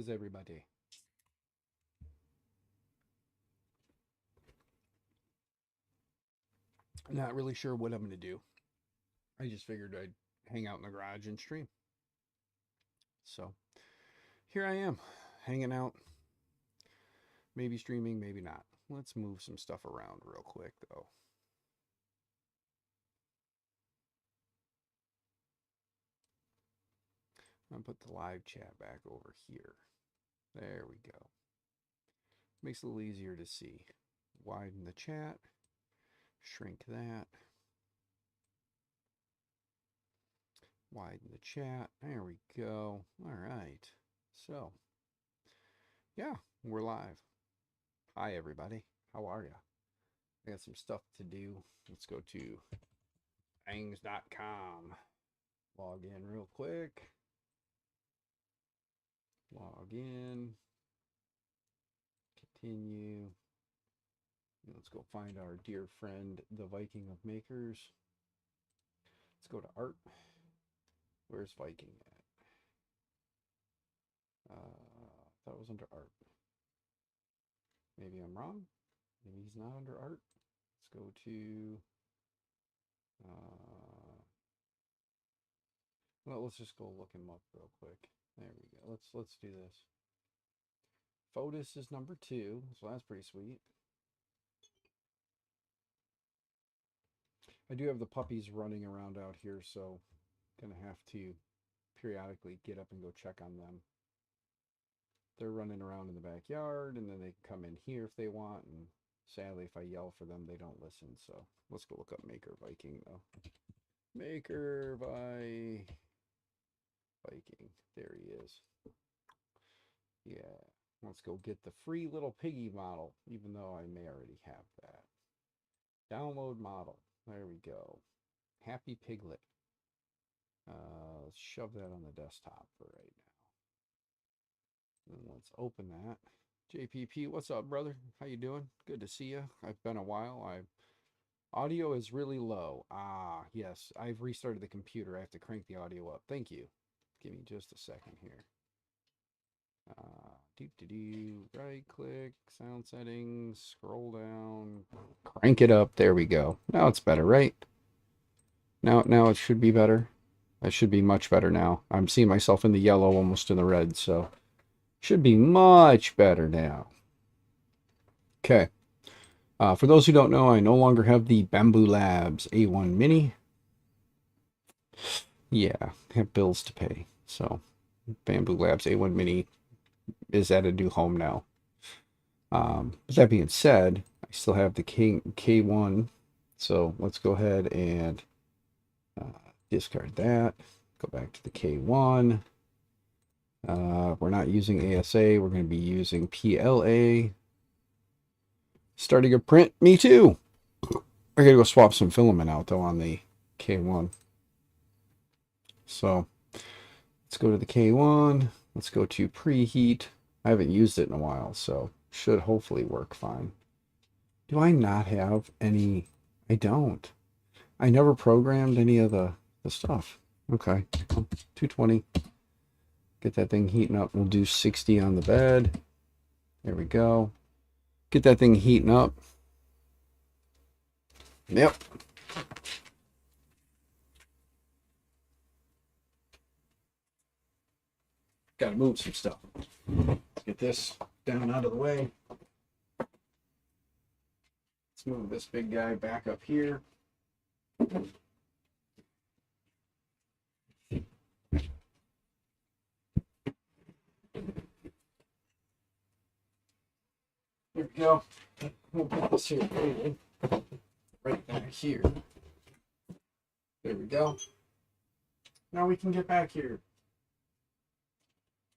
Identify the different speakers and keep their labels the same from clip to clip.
Speaker 1: is everybody? Not really sure what I'm going to do. I just figured I'd hang out in the garage and stream. So here I am, hanging out, maybe streaming, maybe not. Let's move some stuff around real quick, though. I'll put the live chat back over here. There we go. Makes it a little easier to see. Widen the chat, shrink that. Widen the chat. There we go. All right. So, yeah, we're live. Hi, everybody. How are you? I got some stuff to do. Let's go to bangs.com. Log in real quick. Log in. Continue. Let's go find our dear friend, the Viking of Makers. Let's go to art. Where's Viking at? That was under art. Maybe I'm wrong. Maybe he's not under art. Let's go to. Well, let's just go look him up real quick. There we go. Let's do this. Fotis is number 2, so that's pretty sweet. I do have the puppies running around out here, so gonna have to periodically get up and go check on them. They're running around in the backyard, and then they can come in here if they want, and sadly, if I yell for them, they don't listen, so let's go look up Maker Viking, though. Maker Viking. There he is. Yeah. Let's go get the free little piggy model, even though I may already have that. Download model. There we go. Happy Piglet. Let's shove that on the desktop for right now. And let's open that. JPP, what's up, brother? How you doing? Good to see you. I've been a while. Audio is really low. Ah, yes. I've restarted the computer. I have to crank the audio up. Thank you. Give me just a second here. Right click, sound settings, scroll down, crank it up. There we go. Now it's better, right? Now it should be better. It should be much better now. I'm seeing myself in the yellow, almost in the red, so should be much better now. Okay. For those who don't know, I no longer have the Bamboo Labs A1 Mini. Yeah, have bills to pay. So Bamboo Labs A1 Mini is at a new home now. With that being said, I still have the K1. So let's go ahead and discard that. Go back to the K1. We're not using ASA. We're going to be using PLA. Starting a print. Me too. I got to go swap some filament out, though, on the K1. So let's go to the K1. Let's go to preheat. I haven't used it in a while, so should hopefully work fine. Do I not have any? I don't. I never programmed any of the stuff. Okay, 220. Get that thing heating up. We'll do 60 on the bed. There we go. Get that thing heating up. Yep. Got to move some stuff. Get this down out of the way. Let's move this big guy back up here. There we go. We'll put this here right back here. There we go. Now we can get back here.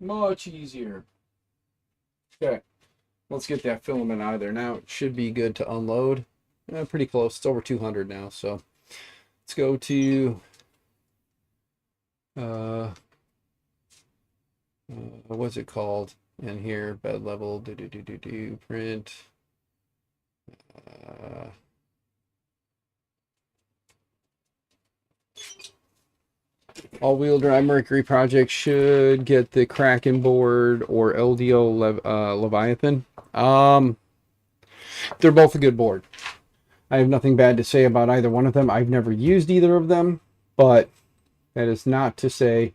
Speaker 1: Much easier. Okay, let's get that filament out of there. Now it should be good to unload. Pretty close. It's over 200 now. So let's go to what's it called in here? Bed level. Print. All-wheel drive Mercury project should get the Kraken board or LDO Leviathan. They're both a good board. I have nothing bad to say about either one of them. I've never used either of them, but that is not to say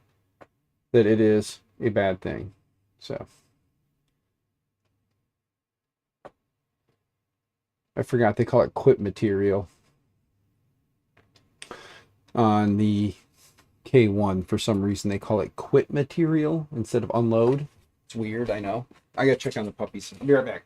Speaker 1: that it is a bad thing. So I forgot they call it quit material on the K1. For some reason they call it quit material instead of unload. It's weird, I know. I gotta check on the puppies. I'll be right back.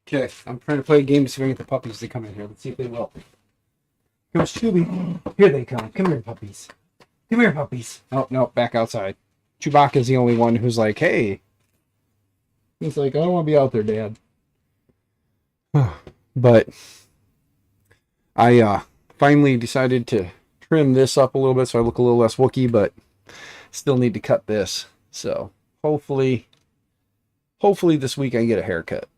Speaker 1: Okay, I'm trying to play a game to see if I can get the puppies to come in here. Let's see if they will. Come, Scooby. Here they come. Come here, puppies. Come here, puppies. Oh, no, back outside. Chewbacca's the only one who's like, hey. He's like, I don't want to be out there, Dad. But I finally decided to trim this up a little bit so I look a little less Wookiee, but still need to cut this. So hopefully this week I can get a haircut.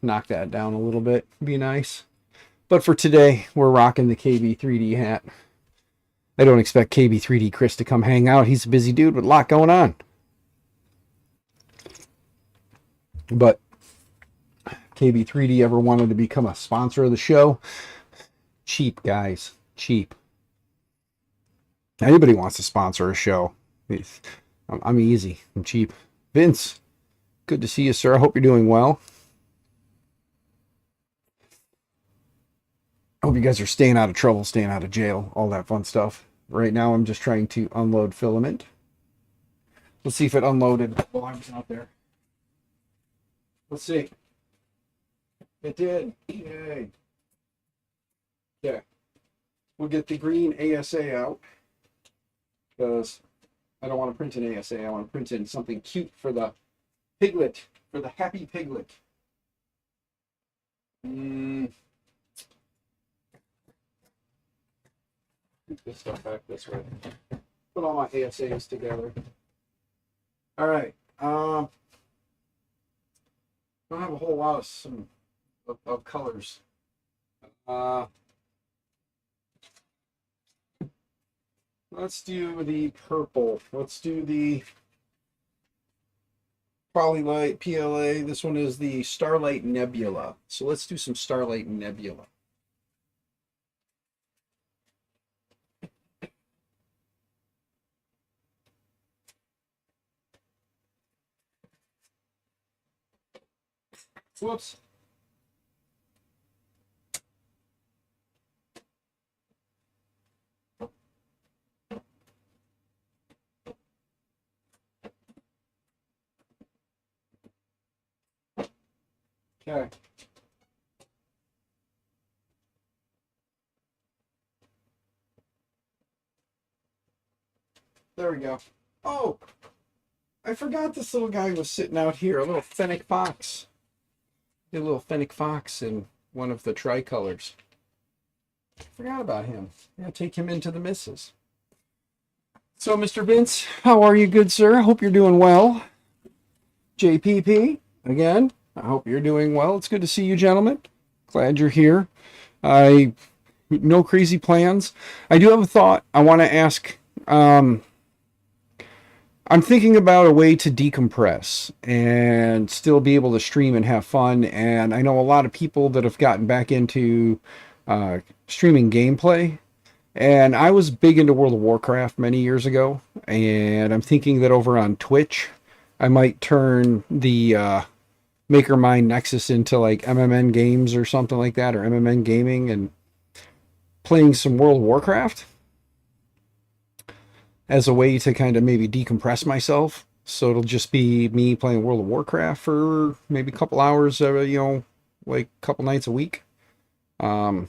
Speaker 1: Knock that down a little bit. Be nice. But for today, we're rocking the KB3D hat. I don't expect KB3D Chris to come hang out. He's a busy dude with a lot going on. But KB3D ever wanted to become a sponsor of the show? Cheap, guys. Cheap. Anybody wants to sponsor a show. I'm easy. I'm cheap. Vince, good to see you, sir. I hope you're doing well. I hope you guys are staying out of trouble, staying out of jail, all that fun stuff. Right now, I'm just trying to unload filament. Let's see if it unloaded while I was out there. Let's see. It did. Yay. Yeah. We'll get the green ASA out because I don't want to print an ASA. I want to print in something cute for the piglet, for the happy piglet. This stuff back this way. Put all my ASAs together. All right. Don't have a whole lot of colors. Let's do the purple. Let's do the Polylite PLA. This one is the Starlight Nebula. So let's do some Starlight Nebula. Whoops. Okay. There we go. Oh, I forgot this little guy was sitting out here, a little fennec fox. A little fennec fox in one of the tricolors. Forgot about him. Yeah, take him into the missus. So, Mr. Vince, how are you, good sir? I hope you're doing well. JPP, again, I hope you're doing well. It's good to see you, gentlemen. Glad you're here. No crazy plans. I do have a thought I want to ask. I'm thinking about a way to decompress and still be able to stream and have fun. And I know a lot of people that have gotten back into streaming gameplay. And I was big into World of Warcraft many years ago. And I'm thinking that over on Twitch, I might turn the MakerMind Nexus into like MMN games or something like that, or MMN gaming, and playing some World of Warcraft as a way to kind of maybe decompress myself. So it'll just be me playing World of Warcraft for maybe a couple hours, like a couple nights a week. Would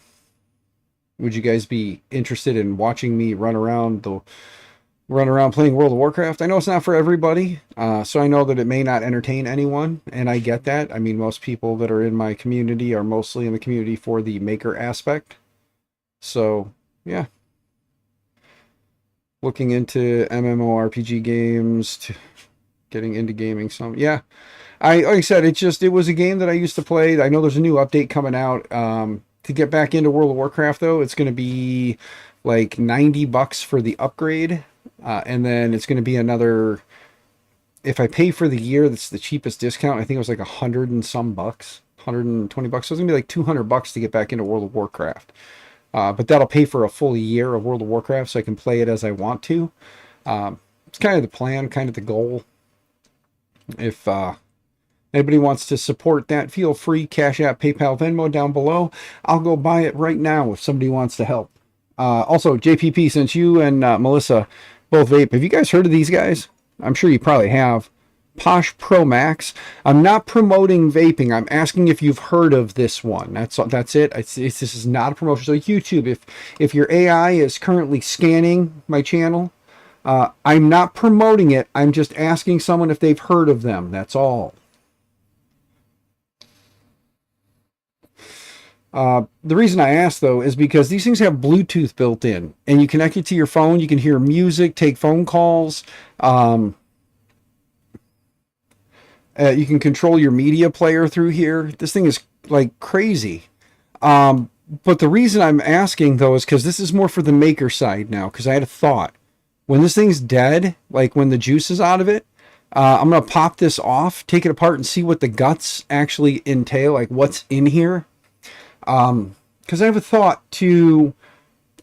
Speaker 1: you guys be interested in watching me run around playing World of Warcraft? I know it's not for everybody, so I know that it may not entertain anyone, and I get that. I mean, most people that are in my community are mostly in the community for the maker aspect. So, yeah. looking into MMORPG games, to getting into gaming some. Yeah, like I said, it was a game that I used to play. I know there's a new update coming out. To get back into World of Warcraft though, it's going to be like $90 for the upgrade, and then it's going to be another. If I pay for the year, that's the cheapest discount. I think it was like 100 and some bucks, $120. So it's gonna be like $200 to get back into World of Warcraft. But that'll pay for a full year of World of Warcraft, so I can play it as I want to. It's kind of the plan, kind of the goal. If anybody wants to support that, feel free. Cash App, PayPal, Venmo down below. I'll go buy it right now if somebody wants to help. Also, JPP, since you and Melissa both vape, have you guys heard of these guys? I'm sure you probably have. Posh Pro Max. I'm not promoting vaping. I'm asking if you've heard of this one. That's it. This is not a promotion. So YouTube, if your AI is currently scanning my channel, I'm not promoting it. I'm just asking someone if they've heard of them. That's all. The reason I ask though is because these things have Bluetooth built in, and you connect it to your phone. You can hear music, take phone calls. You can control your media player through here. This thing is like crazy. But the reason I'm asking though is because this is more for the maker side now. Because I had a thought, when this thing's dead, like when the juice is out of it, I'm gonna pop this off, take it apart, and see what the guts actually entail, like what's in here. Because I have a thought to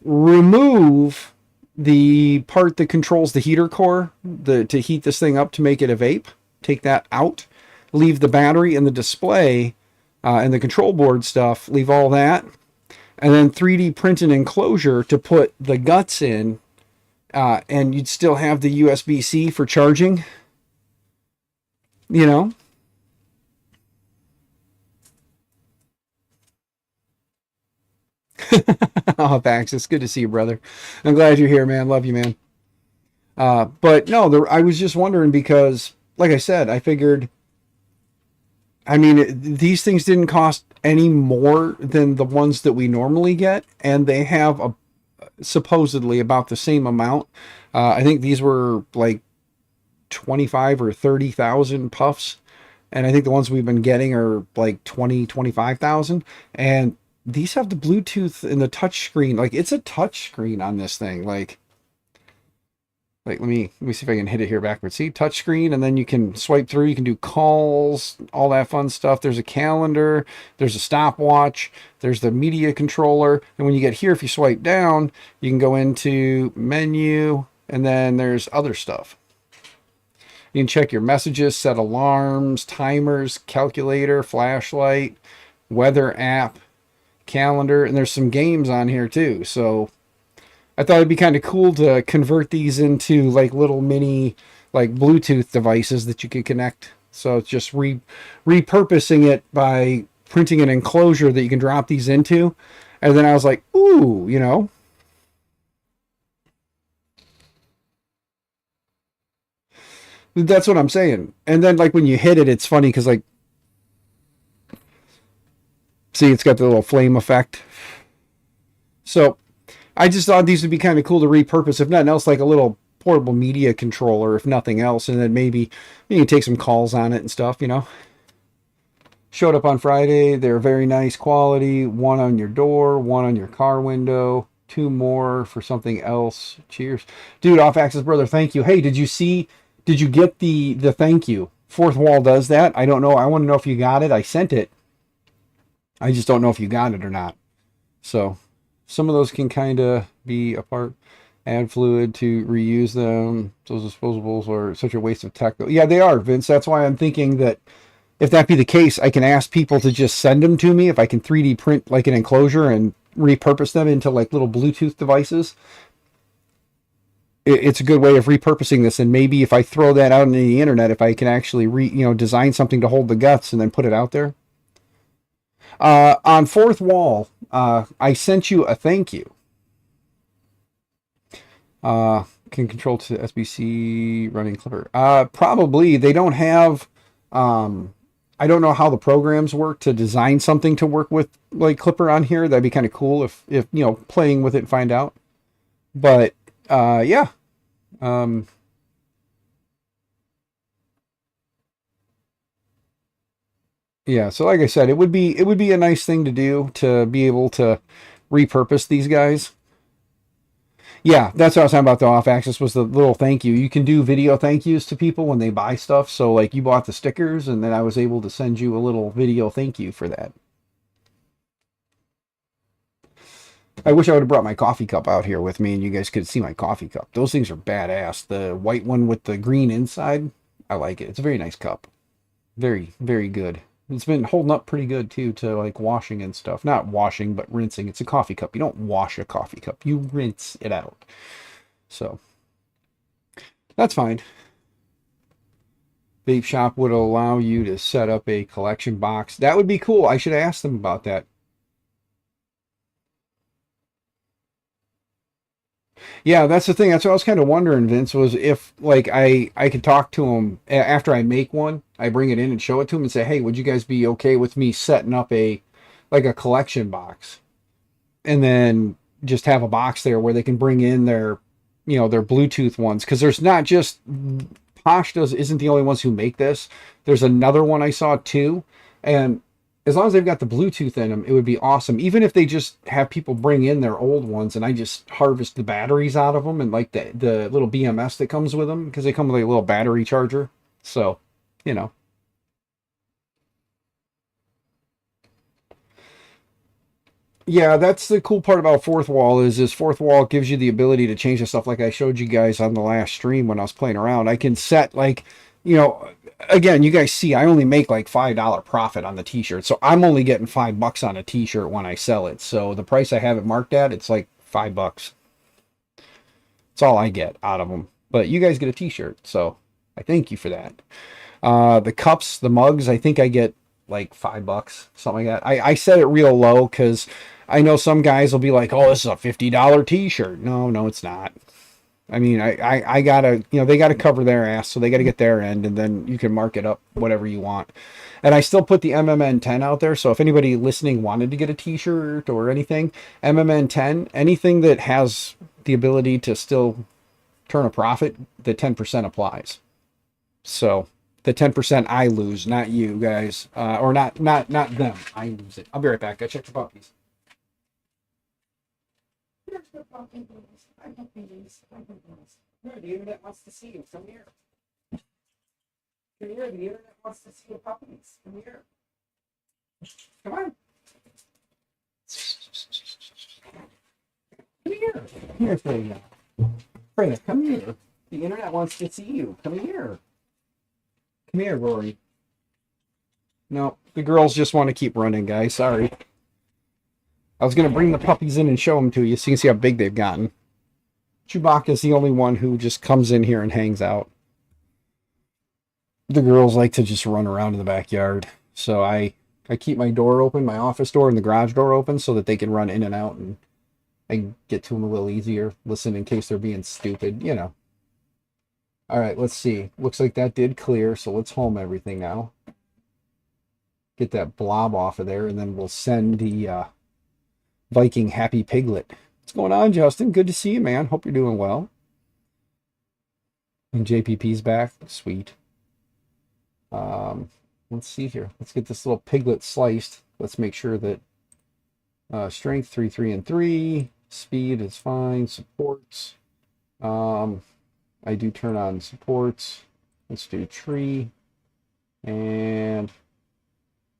Speaker 1: remove the part that controls the heater core, to heat this thing up to make it a vape. Take that out, leave the battery and the display and the control board stuff, leave all that, and then 3D print an enclosure to put the guts in, and you'd still have the USB-C for charging, you know? Oh, Pax, it's good to see you, brother. I'm glad you're here, man. Love you, man. But no, I was just wondering because, like I said, I figured, I mean, these things didn't cost any more than the ones that we normally get, and they have supposedly about the same amount. I think these were like 25 or 30,000 puffs, and I think the ones we've been getting are like 20, 25,000, and these have the Bluetooth and the touch screen. Like, it's a touch screen on this thing. Like let me see if I can hit it here backwards. See, touch screen, and then you can swipe through. You can do calls, all that fun stuff. There's a calendar. There's a stopwatch. There's the media controller. And when you get here, if you swipe down, you can go into menu, and then there's other stuff. You can check your messages, set alarms, timers, calculator, flashlight, weather app, calendar, and there's some games on here too. So I thought it'd be kind of cool to convert these into like little mini like Bluetooth devices that you could connect. So it's just repurposing it by printing an enclosure that you can drop these into. And then I was like, ooh, you know. That's what I'm saying. And then like when you hit it, it's funny because like, see, it's got the little flame effect. So I just thought these would be kind of cool to repurpose, if nothing else, like a little portable media controller, if nothing else. And then maybe you can take some calls on it and stuff, you know. Showed up on Friday. They're very nice quality. One on your door, one on your car window, 2 more for something else. Cheers. Dude, Off Axis Brother, thank you. Hey, did you get the thank you? Fourth Wall does that. I don't know. I want to know if you got it. I sent it. I just don't know if you got it or not. So some of those can kind of be a part. Add fluid to reuse them. Those disposables are such a waste of tech. Yeah, they are, Vince. That's why I'm thinking that if that be the case, I can ask people to just send them to me. If I can 3D print like an enclosure and repurpose them into like little Bluetooth devices, it's a good way of repurposing this. And maybe if I throw that out on the internet, if I can actually design something to hold the guts and then put it out there. On Fourth Wall, I sent you a thank you. Can control to SBC running Clipper. Probably they don't have. I don't know how the programs work to design something to work with like Clipper on here. That'd be kind of cool if playing with it and find out. But yeah, Um, yeah, so like I said, it would be a nice thing to do to be able to repurpose these guys. Yeah, that's what I was talking about. The off axis was the little thank you. You can do video thank yous to people when they buy stuff. So like you bought the stickers, and then I was able to send you a little video thank you for that. I wish I would have brought my coffee cup out here with me, and you guys could see my coffee cup. Those things are badass. The white one with the green inside, I like it. It's a very nice cup. Very, very good. It's been holding up pretty good too to like washing and stuff. Not washing, but rinsing. It's a coffee cup. You don't wash a coffee cup. You rinse it out. So that's fine. Vape shop would allow you to set up a collection box. That would be cool. I should ask them about that. Yeah, that's the thing. That's what I was kind of wondering, Vince, was if like I could talk to them after I make one, I bring it in and show it to them and say, "Hey, would you guys be okay with me setting up a like a collection box?" And then just have a box there where they can bring in their Bluetooth ones, because there's not just Posh does isn't the only ones who make this. There's another one I saw too, and as long as they've got the Bluetooth in them, it would be awesome. Even if they just have people bring in their old ones and I just harvest the batteries out of them and like the little BMS that comes with them, because they come with a little battery charger. So, you know, yeah, that's the cool part about Fourth Wall is Fourth Wall gives you the ability to change the stuff like I showed you guys on the last stream when I was playing around. I can set like, you know, again, you guys see I only make like $5 profit on the t-shirt. So I'm only getting $5 on a t-shirt when I sell it. So the price I have it marked at, it's like $5. It's all I get out of them. But you guys get a t-shirt, so I thank you for that. The cups, the mugs, I think I get like $5, something like that. I set it real low because I know some guys will be like, "Oh, this is a $50 T-shirt." No, no, it's not. I mean, I gotta, they gotta cover their ass, so they gotta get their end, and then you can mark it up whatever you want. And I still put the MMN10 out there, so if anybody listening wanted to get a T-shirt or anything, MMN10, anything that has the ability to still turn a profit, the 10% applies. So the 10% I lose, not you guys, or not them. I lose it. I'll be right back. Go check the puppies. Here's the puppies. Hi, puppies. Hi, puppies. Here, the internet wants to see you. Come here. Come here. The internet wants to see your puppies. Come here. Come on. Come here. Here, Freya. Freya, come here. The internet wants to see you. Come here. Come here, Rory. No, the girls just want to keep running, guys. Sorry. I was going to bring the puppies in and show them to you so you can see how big they've gotten. Chewbacca's the only one who just comes in here and hangs out. The girls like to just run around in the backyard. So I keep my door open, my office door and the garage door open so that they can run in and out, and I can get to them a little easier, listen in case they're being stupid. All right, let's see. Looks like that did clear, so let's home everything now. Get that blob off of there, and then we'll send the Viking Happy Piglet. What's going on, Justin? Good to see you, man. Hope you're doing well. And JPP's back. Sweet. Let's see here. Let's get this little piglet sliced. Let's make sure that strength 3, 3, and 3. Speed is fine. Supports. I do turn on supports. Let's do tree. And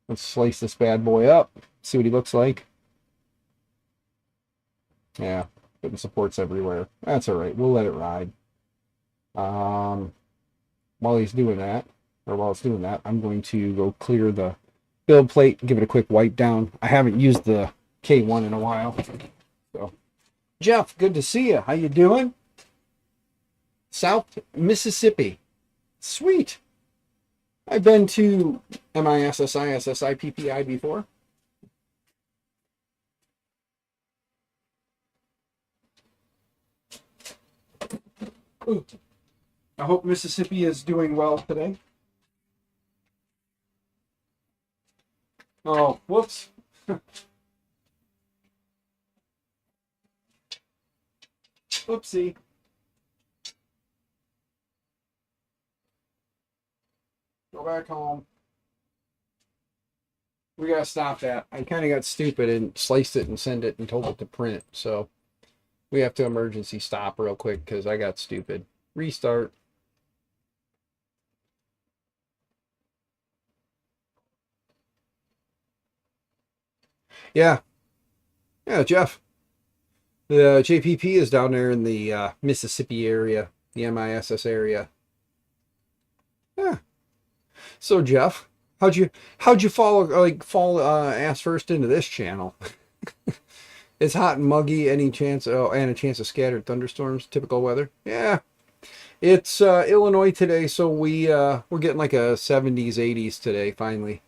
Speaker 1: let's slice this bad boy up. See what he looks like. Yeah, putting supports everywhere. That's all right. We'll let it ride. While he's doing that, or while it's doing that, I'm going to go clear the build plate, give it a quick wipe down. I haven't used the K1 in a while. So, Jeff, good to see you. How you doing? South Mississippi. Sweet. I've been to MISSI before. Ooh. I hope Mississippi is doing well today. Oh, whoops. Oopsie. Go back home. We gotta stop that. I kind of got stupid and sliced it and sent it and told it to print. So we have to emergency stop real quick because I got stupid. Restart. Yeah, yeah, Jeff. The JPP is down there in the Mississippi area, the MISS area. Yeah. So Jeff, how'd you fall ass first into this channel? It's hot and muggy. Any chance? Oh, and a chance of scattered thunderstorms. Typical weather. Yeah, it's Illinois today, so we're getting like a 70s, 80s today. Finally,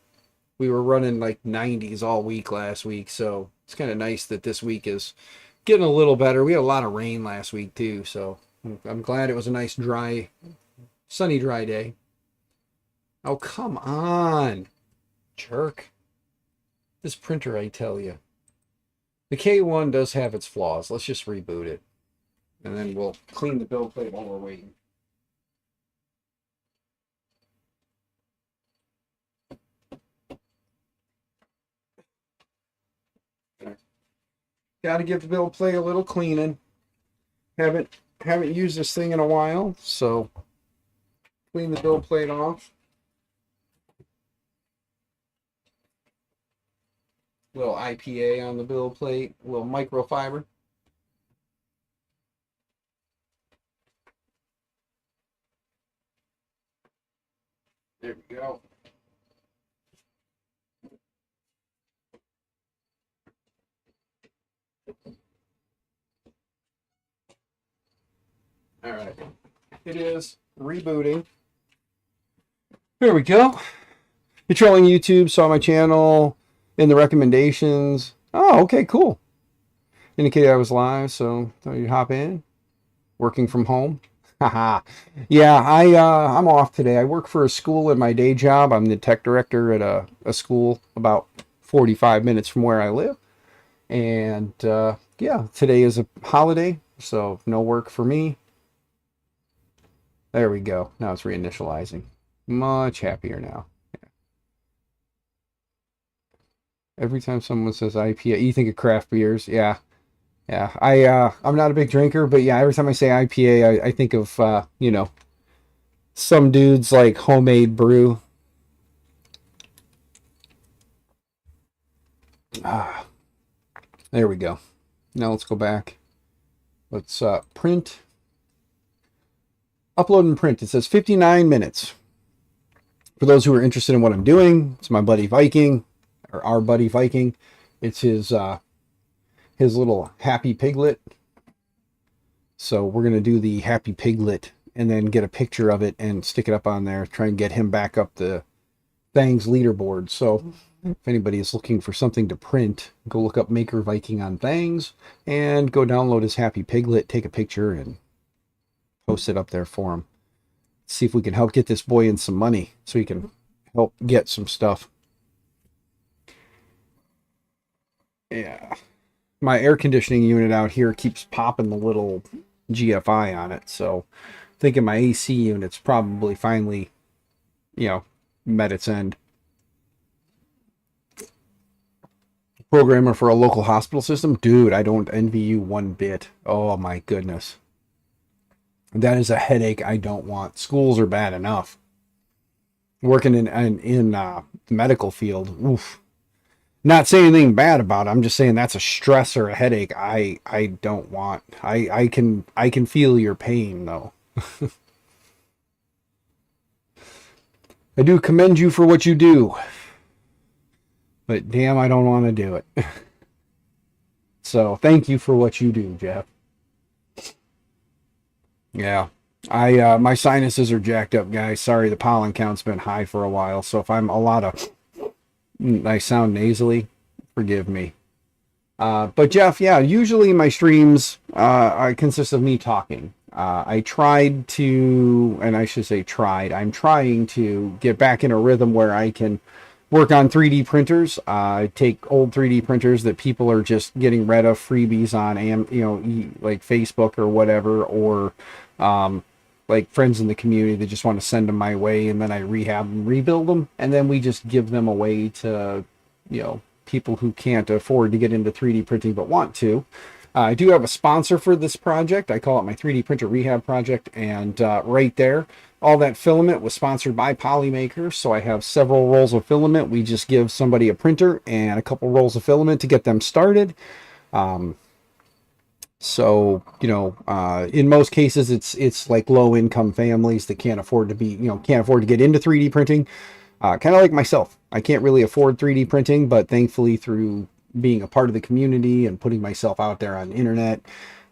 Speaker 1: we were running like 90s all week last week, so it's kind of nice that this week is getting a little better. We had a lot of rain last week too, so I'm glad it was a nice, dry, sunny, dry day. Oh, come on, jerk! This printer, I tell you. The K1 does have its flaws. Let's just reboot it. And then we'll clean the build plate while we're waiting. Got to give the build plate a little cleaning. Haven't used this thing in a while, so clean the build plate off. Little IPA on the build plate, a little microfiber. There we go. All right. It is rebooting. There we go. You're trolling YouTube, saw my channel in the recommendations. Oh, okay, cool. Indicated I was live, so thought you'd hop in. Working from home. Haha. Yeah, I'm off today. I work for a school in my day job. I'm the tech director at a school about 45 minutes from where I live. And yeah, today is a holiday, so no work for me. There we go. Now it's reinitializing. Much happier now. Yeah. Every time someone says IPA, you think of craft beers. Yeah. Yeah. I'm not a big drinker, but yeah, every time I say IPA, I think of some dudes like homemade brew. Ah, there we go. Now let's go back. Let's print. Upload and print. It says 59 minutes. For those who are interested in what I'm doing, it's my buddy Viking, or our buddy Viking. It's his little happy piglet. So we're going to do the happy piglet and then get a picture of it and stick it up on there. Try and get him back up the Thangs leaderboard. So if anybody is looking for something to print, go look up Maker Viking on Thangs and go download his happy piglet, take a picture, and post it up there for him. See if we can help get this boy in some money so he can help get some stuff. Yeah. My air conditioning unit out here keeps popping the little GFI on it, so I'm thinking my AC unit's probably finally, met its end. Programmer for a local hospital system? Dude, I don't envy you one bit. Oh my goodness. That is a headache I don't want. Schools are bad enough. Working in the medical field, oof. Not saying anything bad about it. I'm just saying that's a stress or a headache I don't want. I can feel your pain though. I do commend you for what you do. But damn, I don't want to do it. So thank you for what you do, Jeff. Yeah. My sinuses are jacked up, guys. Sorry, the pollen count's been high for a while, so if I sound nasally, forgive me. But Jeff, yeah, usually my streams consist of me talking. I'm trying to get back in a rhythm where I can work on 3D printers. Take old 3D printers that people are just getting rid of, freebies on, like Facebook or whatever, or like friends in the community that just want to send them my way, and then I rehab and rebuild them, and then we just give them away to, people who can't afford to get into 3D printing but want to. I do have a sponsor for this project. I call it my 3D printer rehab project, and right there, all that filament was sponsored by Polymaker. So I have several rolls of filament. We just give somebody a printer and a couple rolls of filament to get them started. So, in most cases, it's like low income families that can't afford to get into 3D printing. Kind of like myself. I can't really afford 3D printing, but thankfully through being a part of the community and putting myself out there on the internet,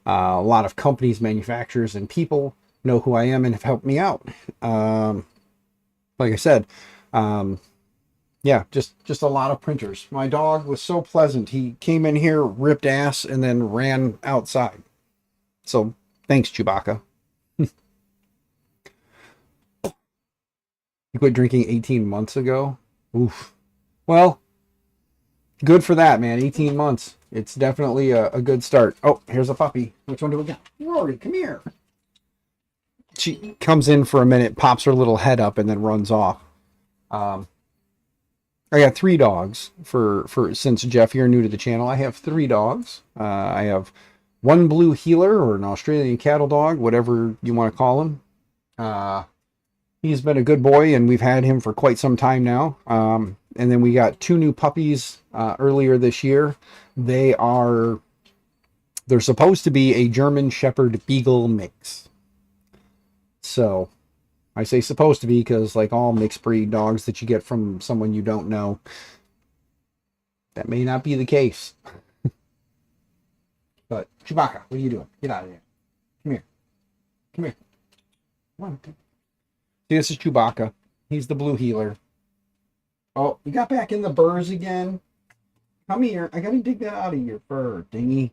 Speaker 1: a lot of companies, manufacturers, and people know who I am and have helped me out. Like I said, yeah, just a lot of printers. My dog was so pleasant. He came in here, ripped ass, and then ran outside. So thanks, Chewbacca. You quit drinking 18 months ago? Oof. Well, good for that, man. 18 months. It's definitely a good start. Oh, here's a puppy. Which one do we got? Rory, come here. She comes in for a minute, pops her little head up, and then runs off. I got 3 dogs for since Jeff, you're new to the channel. I have 3 dogs. I have one blue heeler, or an Australian cattle dog, whatever you want to call him. He's been a good boy, and we've had him for quite some time now. And then we got 2 new puppies earlier this year. They're supposed to be a German Shepherd Beagle mix. So I say supposed to be because, like all mixed breed dogs that you get from someone you don't know, that may not be the case. But Chewbacca, what are you doing? Get out of here. Come here. Come here. Come on. See, this is Chewbacca. He's the blue heeler. Oh, you got back in the burrs again? Come here. I gotta dig that out of your fur, dingy.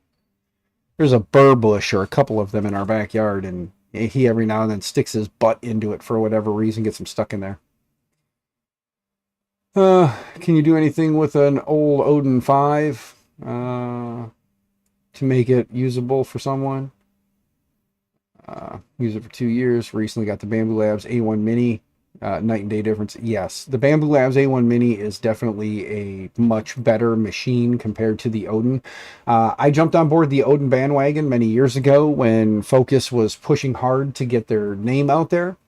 Speaker 1: There's a burr bush, or a couple of them, in our backyard, and he every now and then sticks his butt into it for whatever reason, gets him stuck in there. Can you do anything with an old Odin 5 to make it usable for someone? Used it for 2 years. Recently got the Bamboo Labs A1 Mini. Night and day difference. Yes, the Bamboo Labs A1 Mini is definitely a much better machine compared to the Odin. I jumped on board the Odin bandwagon many years ago when Focus was pushing hard to get their name out there.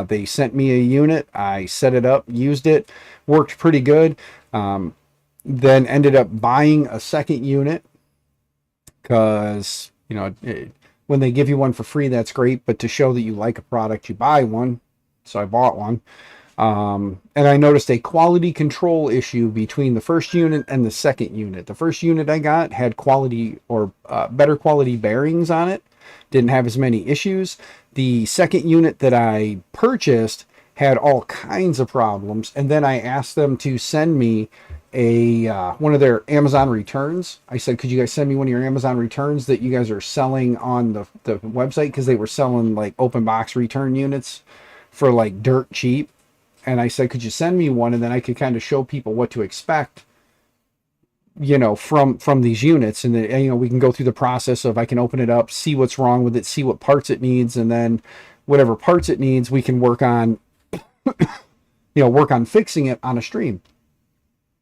Speaker 1: They sent me a unit. I set it up, used it, worked pretty good. Then ended up buying a second unit because, when they give you one for free, that's great. But to show that you like a product, you buy one. So I bought one. And I noticed a quality control issue between the first unit and the second unit. The first unit I got had quality, or better quality bearings on it. Didn't have as many issues. The second unit that I purchased had all kinds of problems. And then I asked them to send me one of their Amazon returns. I said, could you guys send me one of your Amazon returns that you guys are selling on the website? Because they were selling like open box return units for like dirt cheap. And I said, could you send me one? And then I could kind of show people what to expect, from these units. And then, we can go through the process of, I can open it up, see what's wrong with it, see what parts it needs. And then whatever parts it needs, we can work on, fixing it on a stream.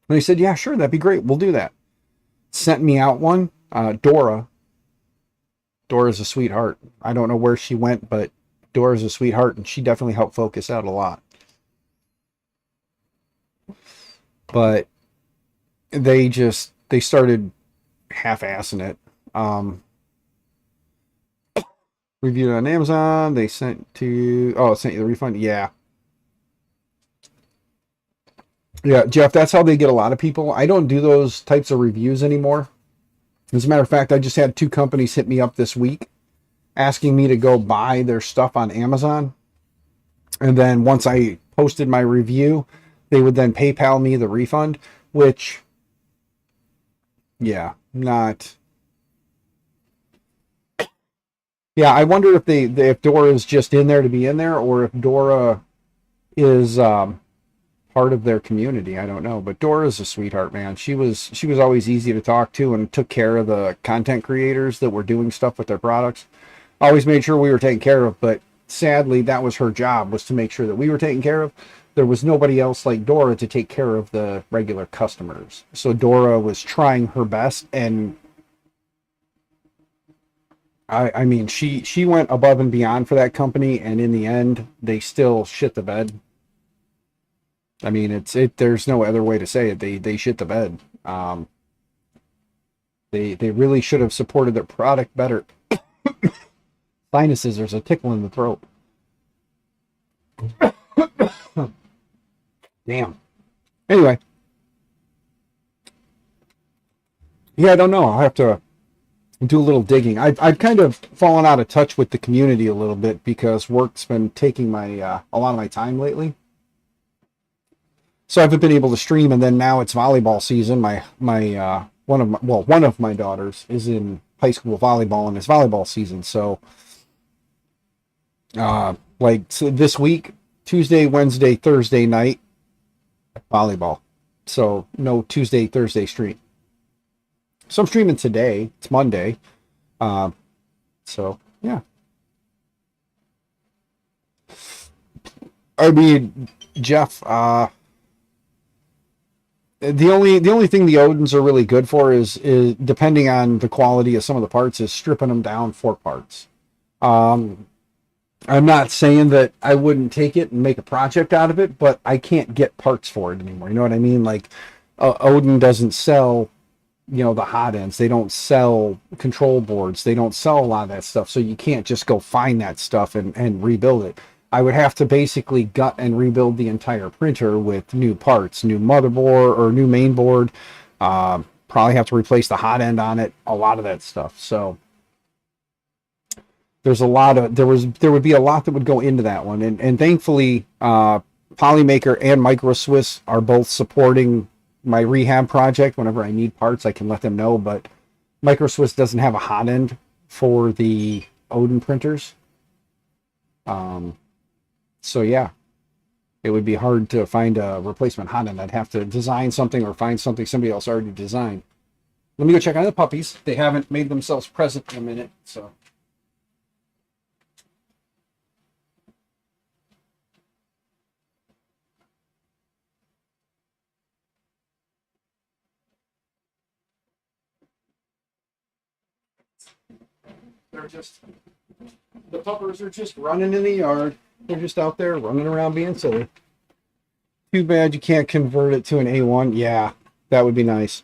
Speaker 1: And he said, yeah, sure. That'd be great. We'll do that. Sent me out one, Dora. Dora's a sweetheart. I don't know where she went, but Dora's a sweetheart, and she definitely helped Focus out a lot. But they started half-assing it. Reviewed on Amazon. They sent you the refund. Yeah. Yeah, Jeff, that's how they get a lot of people. I don't do those types of reviews anymore. As a matter of fact, I just had 2 companies hit me up this week asking me to go buy their stuff on Amazon. And then once I posted my review, they would then PayPal me the refund, which, yeah, not... Yeah, I wonder if Dora is just in there to be in there, or if Dora is part of their community. I don't know, but Dora's a sweetheart, man. She was always easy to talk to and took care of the content creators that were doing stuff with their products. Always made sure we were taken care of. But sadly, that was her job, was to make sure that we were taken care of. There was nobody else like Dora to take care of the regular customers. So Dora was trying her best, and I mean, she went above and beyond for that company, and in the end, they still shit the bed. I mean, there's no other way to say it. They shit the bed. They really should have supported their product better. Sinuses, there's a tickle in the throat. Damn. Anyway. Yeah, I don't know. I'll have to do a little digging. I've kind of fallen out of touch with the community a little bit because work's been taking my a lot of my time lately. So I haven't been able to stream, and then now it's volleyball season. One of my daughters is in high school volleyball, and it's volleyball season. So so this week, Tuesday, Wednesday, Thursday night, volleyball. So no Tuesday, Thursday stream. So I'm streaming today. It's Monday. So yeah. I mean, Jeff, the only thing the Odins are really good for is depending on the quality of some of the parts, is stripping them down for parts. I'm not saying that I wouldn't take it and make a project out of it, but I can't get parts for it anymore. You know what I mean? Like Odin doesn't sell, the hot ends. They don't sell control boards. They don't sell a lot of that stuff. So you can't just go find that stuff and rebuild it. I would have to basically gut and rebuild the entire printer with new parts, new motherboard or new main board. Probably have to replace the hot end on it, a lot of that stuff. So there would be a lot that would go into that one. And thankfully, Polymaker and Micro Swiss are both supporting my rehab project. Whenever I need parts, I can let them know, but Micro Swiss doesn't have a hot end for the Odin printers. So yeah, it would be hard to find a replacement hot end. I'd have to design something or find something somebody else already designed. Let me go check on the puppies. They haven't made themselves present in a minute, so. The puppers are just running in the yard. They're just out there running around being silly. Too bad you can't convert it to an A1. Yeah, that would be nice.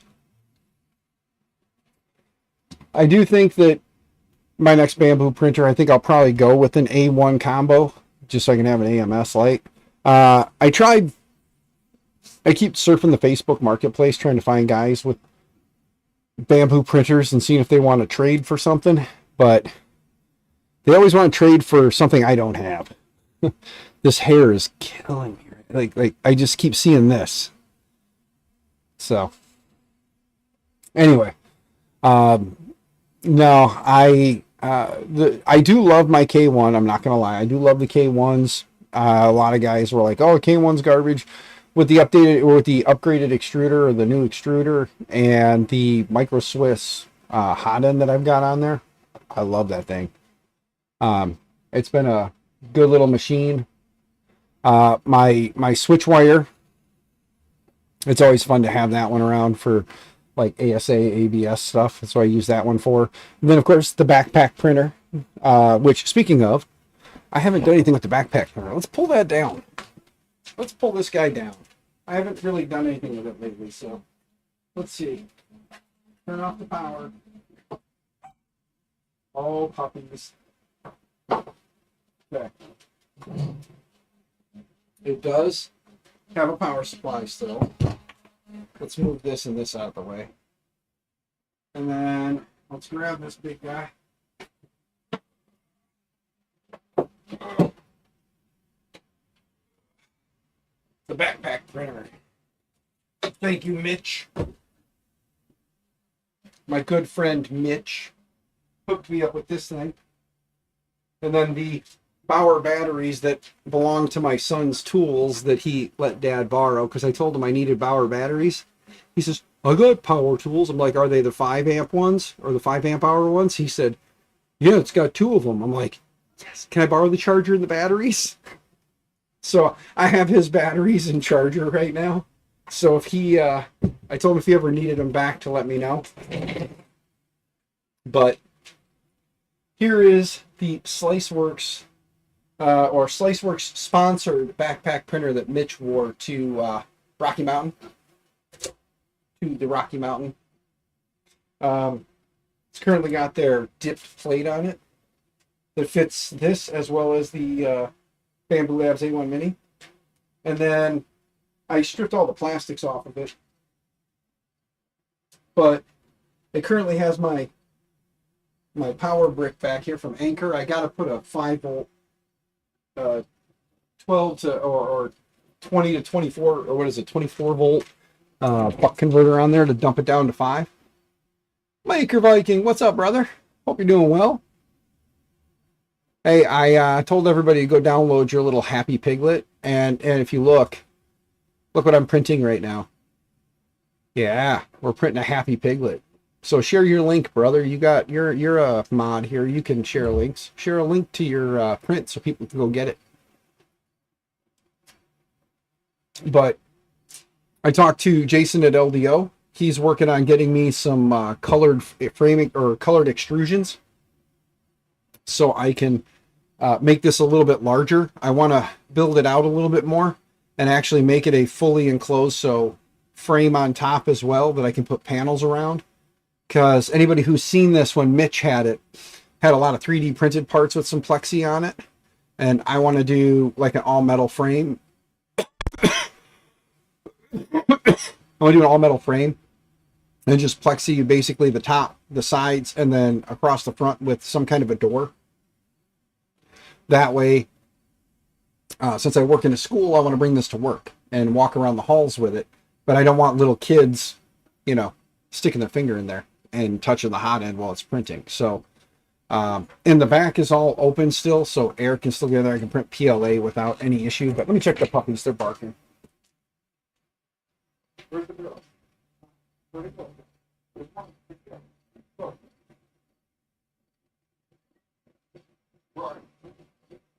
Speaker 1: I do think that my next bamboo printer, I think I'll probably go with an A1 combo, just so I can have an AMS light. I keep surfing the Facebook marketplace trying to find guys with bamboo printers and seeing if they want to trade for something, but they always want to trade for something I don't have. This hair is killing me. Like I just keep seeing this. So anyway, no, I do love my K1. I'm not gonna lie, I do love the K1s. A lot of guys were like, "Oh, K1's garbage." With the upgraded extruder or the new extruder and the Micro Swiss hot end that I've got on there, I love that thing. It's been a good little machine. My switch wire, it's always fun to have that one around for like ASA, ABS stuff. That's what I use that one for. And then of course the backpack printer, which speaking of, I haven't done anything with the backpack printer. Let's pull that down. Let's pull this guy down. I haven't really done anything with it lately, so let's see. Turn off the power. Oh, puppies. Okay. It does have a power supply still. Let's move this and this out of the way. And then let's grab this big guy. The backpack printer. Thank you, Mitch. My good friend Mitch hooked me up with this thing. And then the Bauer batteries that belong to my son's tools that he let Dad borrow, because I told him I needed Bauer batteries. He says, "I got power tools." I'm like, "Are they the 5 amp ones or the 5 amp hour ones?" He said, "Yeah, it's got 2 of them." I'm like, Yes. Can I borrow the charger and the batteries? So I have his batteries and charger right now. So if he, I told him if he ever needed them back to let me know. But here is the SliceWorks, or SliceWorks sponsored backpack printer that Mitch wore to Rocky Mountain. To the Rocky Mountain. It's currently got their dipped plate on it that fits this as well as the Bamboo Labs A1 Mini. And then I stripped all the plastics off of it. But it currently has my power brick back here from Anchor. I got to put a 5-volt, 12 to or 20 to 24, or what is it, 24 volt buck converter on there to dump it down to 5. Maker Viking, what's up, brother? Hope you're doing well. Hey, I told everybody to go download your little Happy Piglet, and if you look what I'm printing right now. Yeah, we're printing a Happy Piglet. So share your link, brother. You're a mod here. You can share links. Share a link to your print so people can go get it. But I talked to Jason at LDO. He's working on getting me some colored framing or colored extrusions so I can make this a little bit larger. I want to build it out a little bit more and actually make it a fully enclosed, so frame on top as well that I can put panels around. Because anybody who's seen this when Mitch had it, had a lot of 3D printed parts with some plexi on it. And I want to do like an all metal frame. I want to do an all metal frame and just plexi basically the top, the sides, and then across the front with some kind of a door. That way, since I work in a school, I want to bring this to work and walk around the halls with it. But I don't want little kids, sticking their finger in there and touching the hot end while it's printing. So, in the back is all open still, so air can still get in there. I can print PLA without any issue. But let me check the puppies. They're barking. Where's the girl? Where'd it go?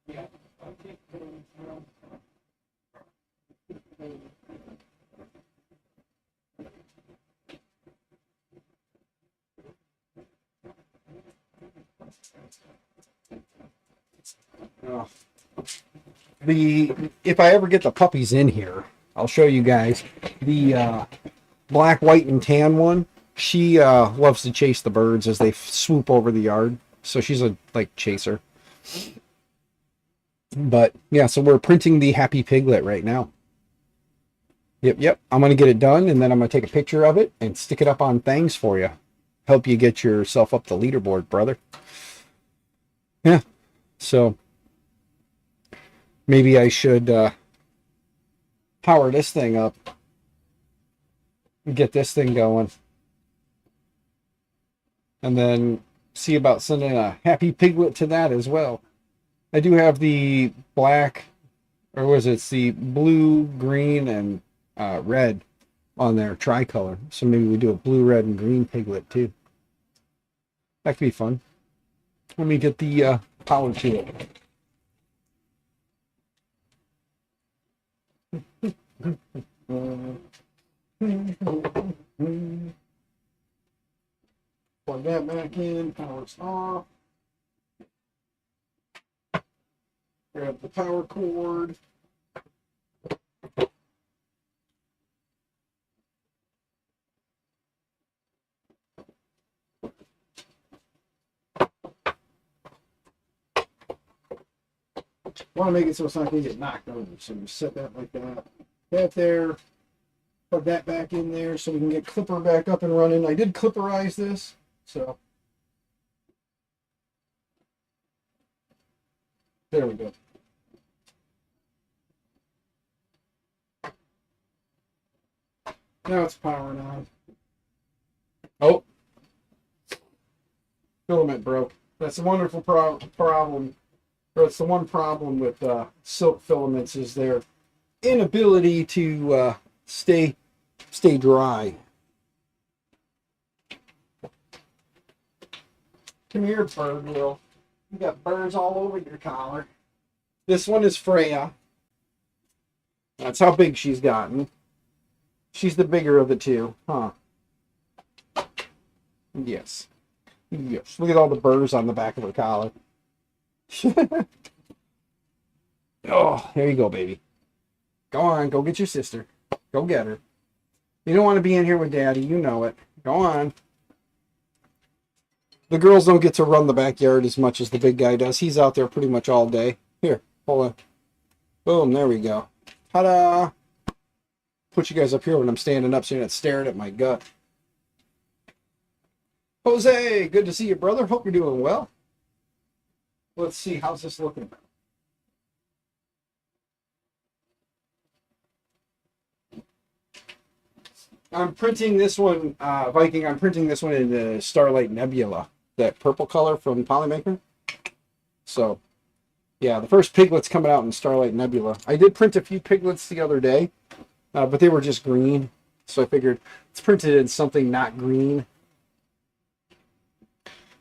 Speaker 1: Yeah. If I ever get the puppies in here, I'll show you guys the black, white, and tan one. She loves to chase the birds as they swoop over the yard, so she's a chaser. But yeah, so we're printing the Happy Piglet right now. Yep. I'm gonna get it done, and then I'm gonna take a picture of it and stick it up on things for you. Help you get yourself up the leaderboard, brother. Yeah. So maybe I should power this thing up and get this thing going, and then see about sending a Happy Piglet to that as well. I do have the black, or was it the blue, green, and red on there, tricolor. So maybe we do a blue, red, and green piglet too. That could be fun. Let me get the power to it. Plug that back in, power's off. Grab the power cord. Want to make it so it's not going to get knocked over. So you set that like that. That there. Plug that back in there so we can get Clipper back up and running. I did Clipperize this, so there we go. Now it's powering on. Oh, filament broke. That's a wonderful problem. Or it's the one problem with silk filaments is their inability to stay dry. Come here, bird girl. You got burrs all over your collar. This one is Freya. That's how big she's gotten. She's the bigger of the two, huh? Yes. Yes. Look at all the burrs on the back of her collar. Oh, there you go, baby. Go on, go get your sister. Go get her. You don't want to be in here with Daddy, you know it. Go on. The girls don't get to run the backyard as much as the big guy does. He's out there pretty much all day. Here, hold on. Boom, there we go. Ta-da! Put you guys up here when I'm standing up so you're not staring at my gut. Jose, good to see you, brother. Hope you're doing well. Let's see, how's this looking? I'm printing this one, Viking, I'm printing this one in the Starlight Nebula, that purple color from Polymaker. So, yeah, the first piglet's coming out in Starlight Nebula. I did print a few piglets the other day, but they were just green. So I figured it's printed in something not green.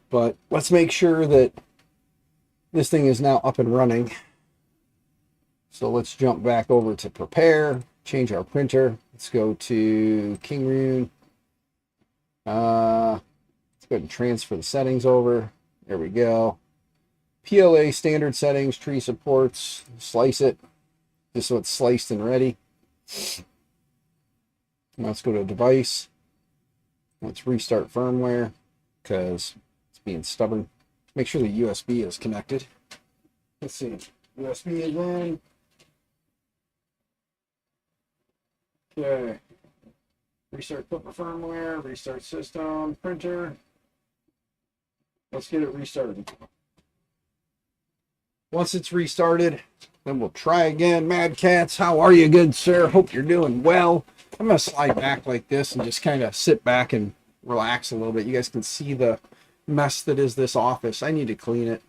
Speaker 1: But let's make sure that this thing is now up and running. So let's jump back over to prepare, change our printer. Let's go to King Rune. Let's go ahead and transfer the settings over. There we go. PLA standard settings, tree supports, slice it, just so it's sliced and ready. Now let's go to device. Let's restart firmware because it's being stubborn. Make sure the USB is connected. Let's see. USB is in. Okay. Restart Clipper firmware, restart system, printer. Let's get it restarted. Once it's restarted, then we'll try again. Mad Cats, how are you, good sir? Hope you're doing well. I'm going to slide back like this and just kind of sit back and relax a little bit. You guys can see the mess that is this office. I need to clean it.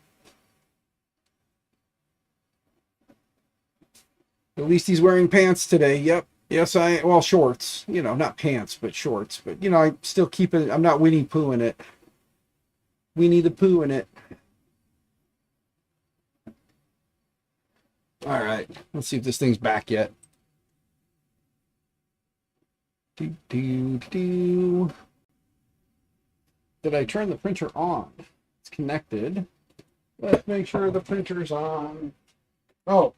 Speaker 1: At least he's wearing pants today. Yep. Yes, well, shorts. You know, not pants, but shorts. But, you know, I still keep it. I'm not Winnie Pooh-ing it. Winnie the Pooh in it. All right. Let's see if this thing's back yet. Did I turn the printer on? It's connected. Let's make sure the printer's on. Oh.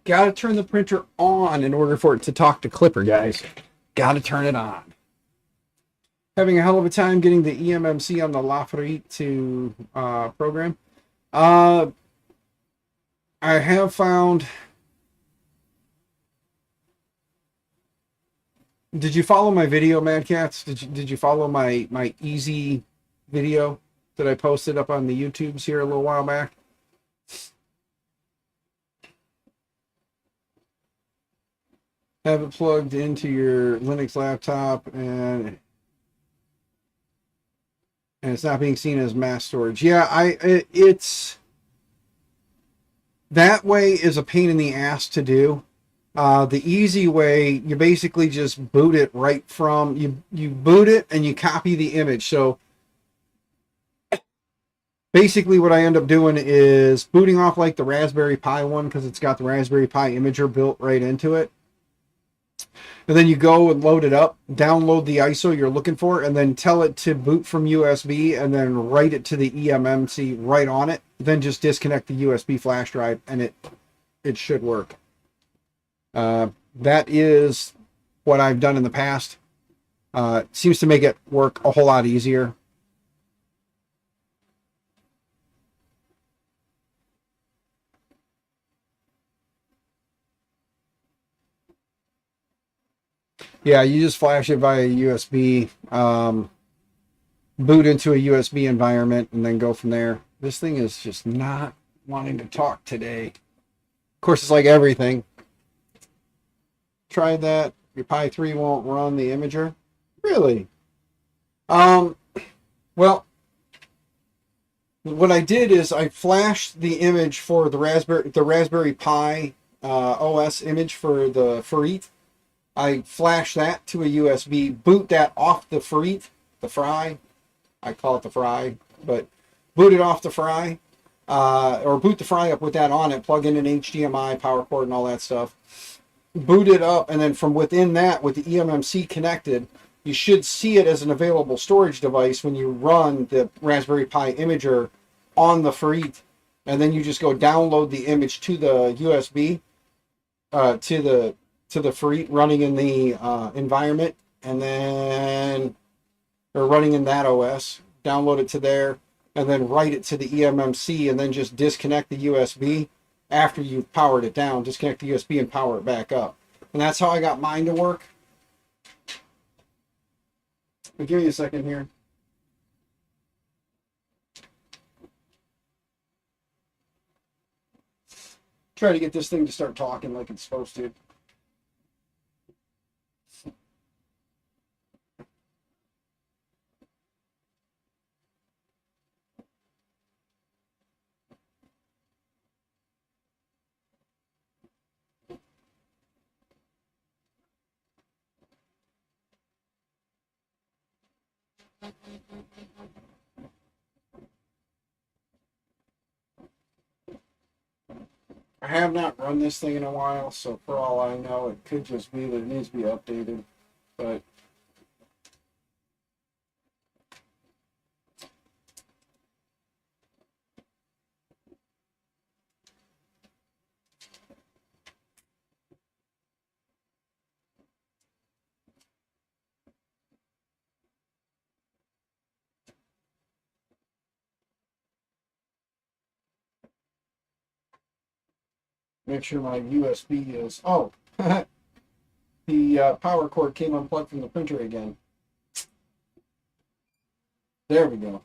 Speaker 1: Gotta turn the printer on in order for it to talk to Clipper, guys. Gotta turn it on. Having a hell of a time getting the eMMC on the Lafayette to program. I have found... Did you follow my video, Mad Cats? Did you follow my easy video that I posted up on the YouTubes here a little while back? Have it plugged into your Linux laptop and it's not being seen as mass storage. Yeah, it's that way is a pain in the ass to do. The easy way, you basically just boot it right from, you boot it and you copy the image. So basically what I end up doing is booting off like the Raspberry Pi one because it's got the Raspberry Pi imager built right into it. And then you go and load it up, download the ISO you're looking for, and then tell it to boot from USB and then write it to the eMMC right on it. Then just disconnect the USB flash drive and it should work. That is what I've done in the past. Seems to make it work a whole lot easier. Yeah, you just flash it via USB, boot into a USB environment, and then go from there. This thing is just not wanting to talk today. Of course, it's like everything. Try that. Your Pi 3 won't run the imager. Really? Well, what I did is I flashed the image for the Raspberry Pi OS image for the Ferrite. I flash that to a USB, boot that off the Ferrite, the Fry. I call it the Fry, but boot it off the Fry, or boot the Fry up with that on it, plug in an HDMI, power cord, and all that stuff. Boot it up, and then from within that, with the eMMC connected, you should see it as an available storage device when you run the Raspberry Pi imager on the Ferrite, and then you just go download the image to the USB, to the Ferrite running in the environment, and then or running in that OS, download it to there, and then write it to the eMMC, and then just disconnect the USB after you've powered it down. Disconnect the USB and power it back up. And that's how I got mine to work. But give me a second here. Try to get this thing to start talking like it's supposed to. I have not run this thing in a while, so for all I know, it could just be that it needs to be updated. But make sure my USB is... Oh, the power cord came unplugged from the printer again. There we go.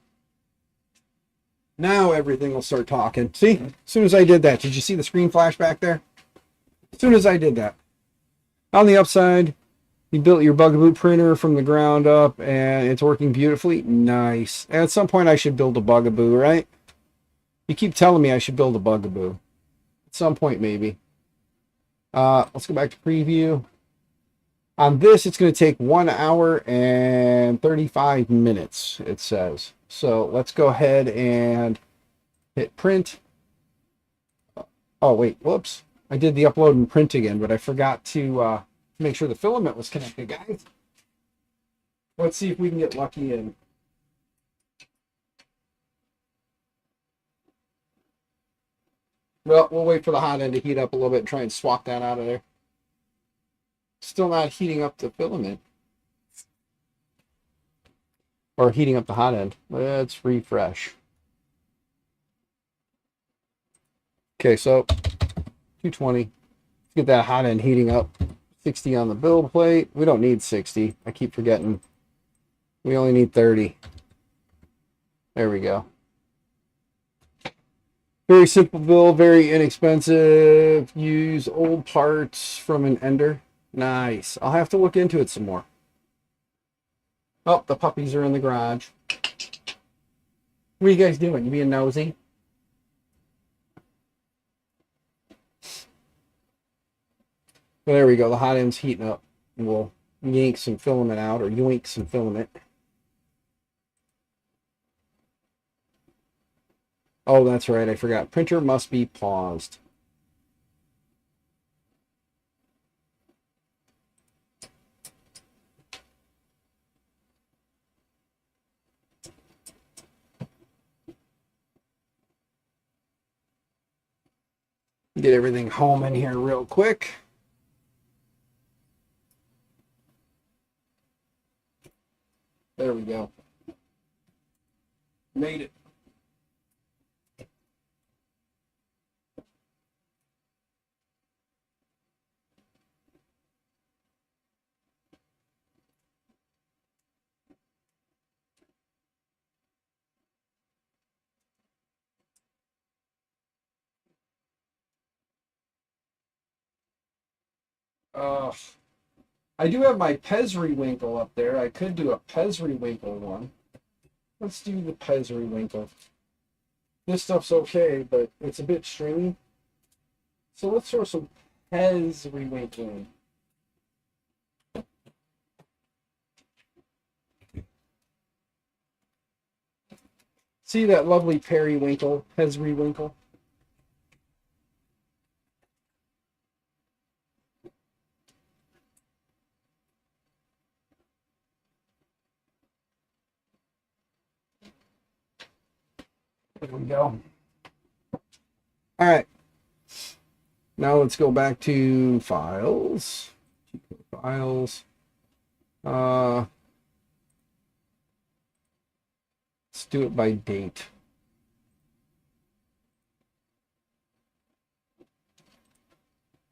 Speaker 1: Now everything will start talking. See? As soon as I did that, did you see the screen flash back there? As soon as I did that. On the upside, you built your Bugaboo printer from the ground up, and it's working beautifully. Nice. At some point, I should build a Bugaboo, right? You keep telling me I should build a Bugaboo. At some point, maybe. Let's go back to preview. On this, it's going to take 1 hour and 35 minutes, it says. So let's go ahead and hit print. Oh, wait, whoops. I did the upload and print again, but I forgot to make sure the filament was connected, guys. Let's see if we can get lucky and... Well, we'll wait for the hot end to heat up a little bit and try and swap that out of there. Still not heating up the filament. Or heating up the hot end. Let's refresh. Okay, so 220. Let's get that hot end heating up. 60 on the build plate. We don't need 60. I keep forgetting. We only need 30. There we go. Very simple build, very inexpensive. Use old parts from an Ender. Nice. I'll have to look into it some more. Oh, the puppies are in the garage. What are you guys doing? You being nosy? Well, there we go. The hot end's heating up. We'll yank some filament out, or yoink some filament. Oh, that's right. I forgot. Printer must be paused. Get everything home in here real quick. There we go. Made it. I do have my Pesriwinkle up there. I could do a Pesriwinkle one. Let's do the Pesriwinkle. This stuff's okay, but it's a bit stringy. So let's throw some Pesriwinkle in. See that lovely periwinkle, Pesriwinkle? There we go. All right. Now let's go back to files. Files. Let's do it by date.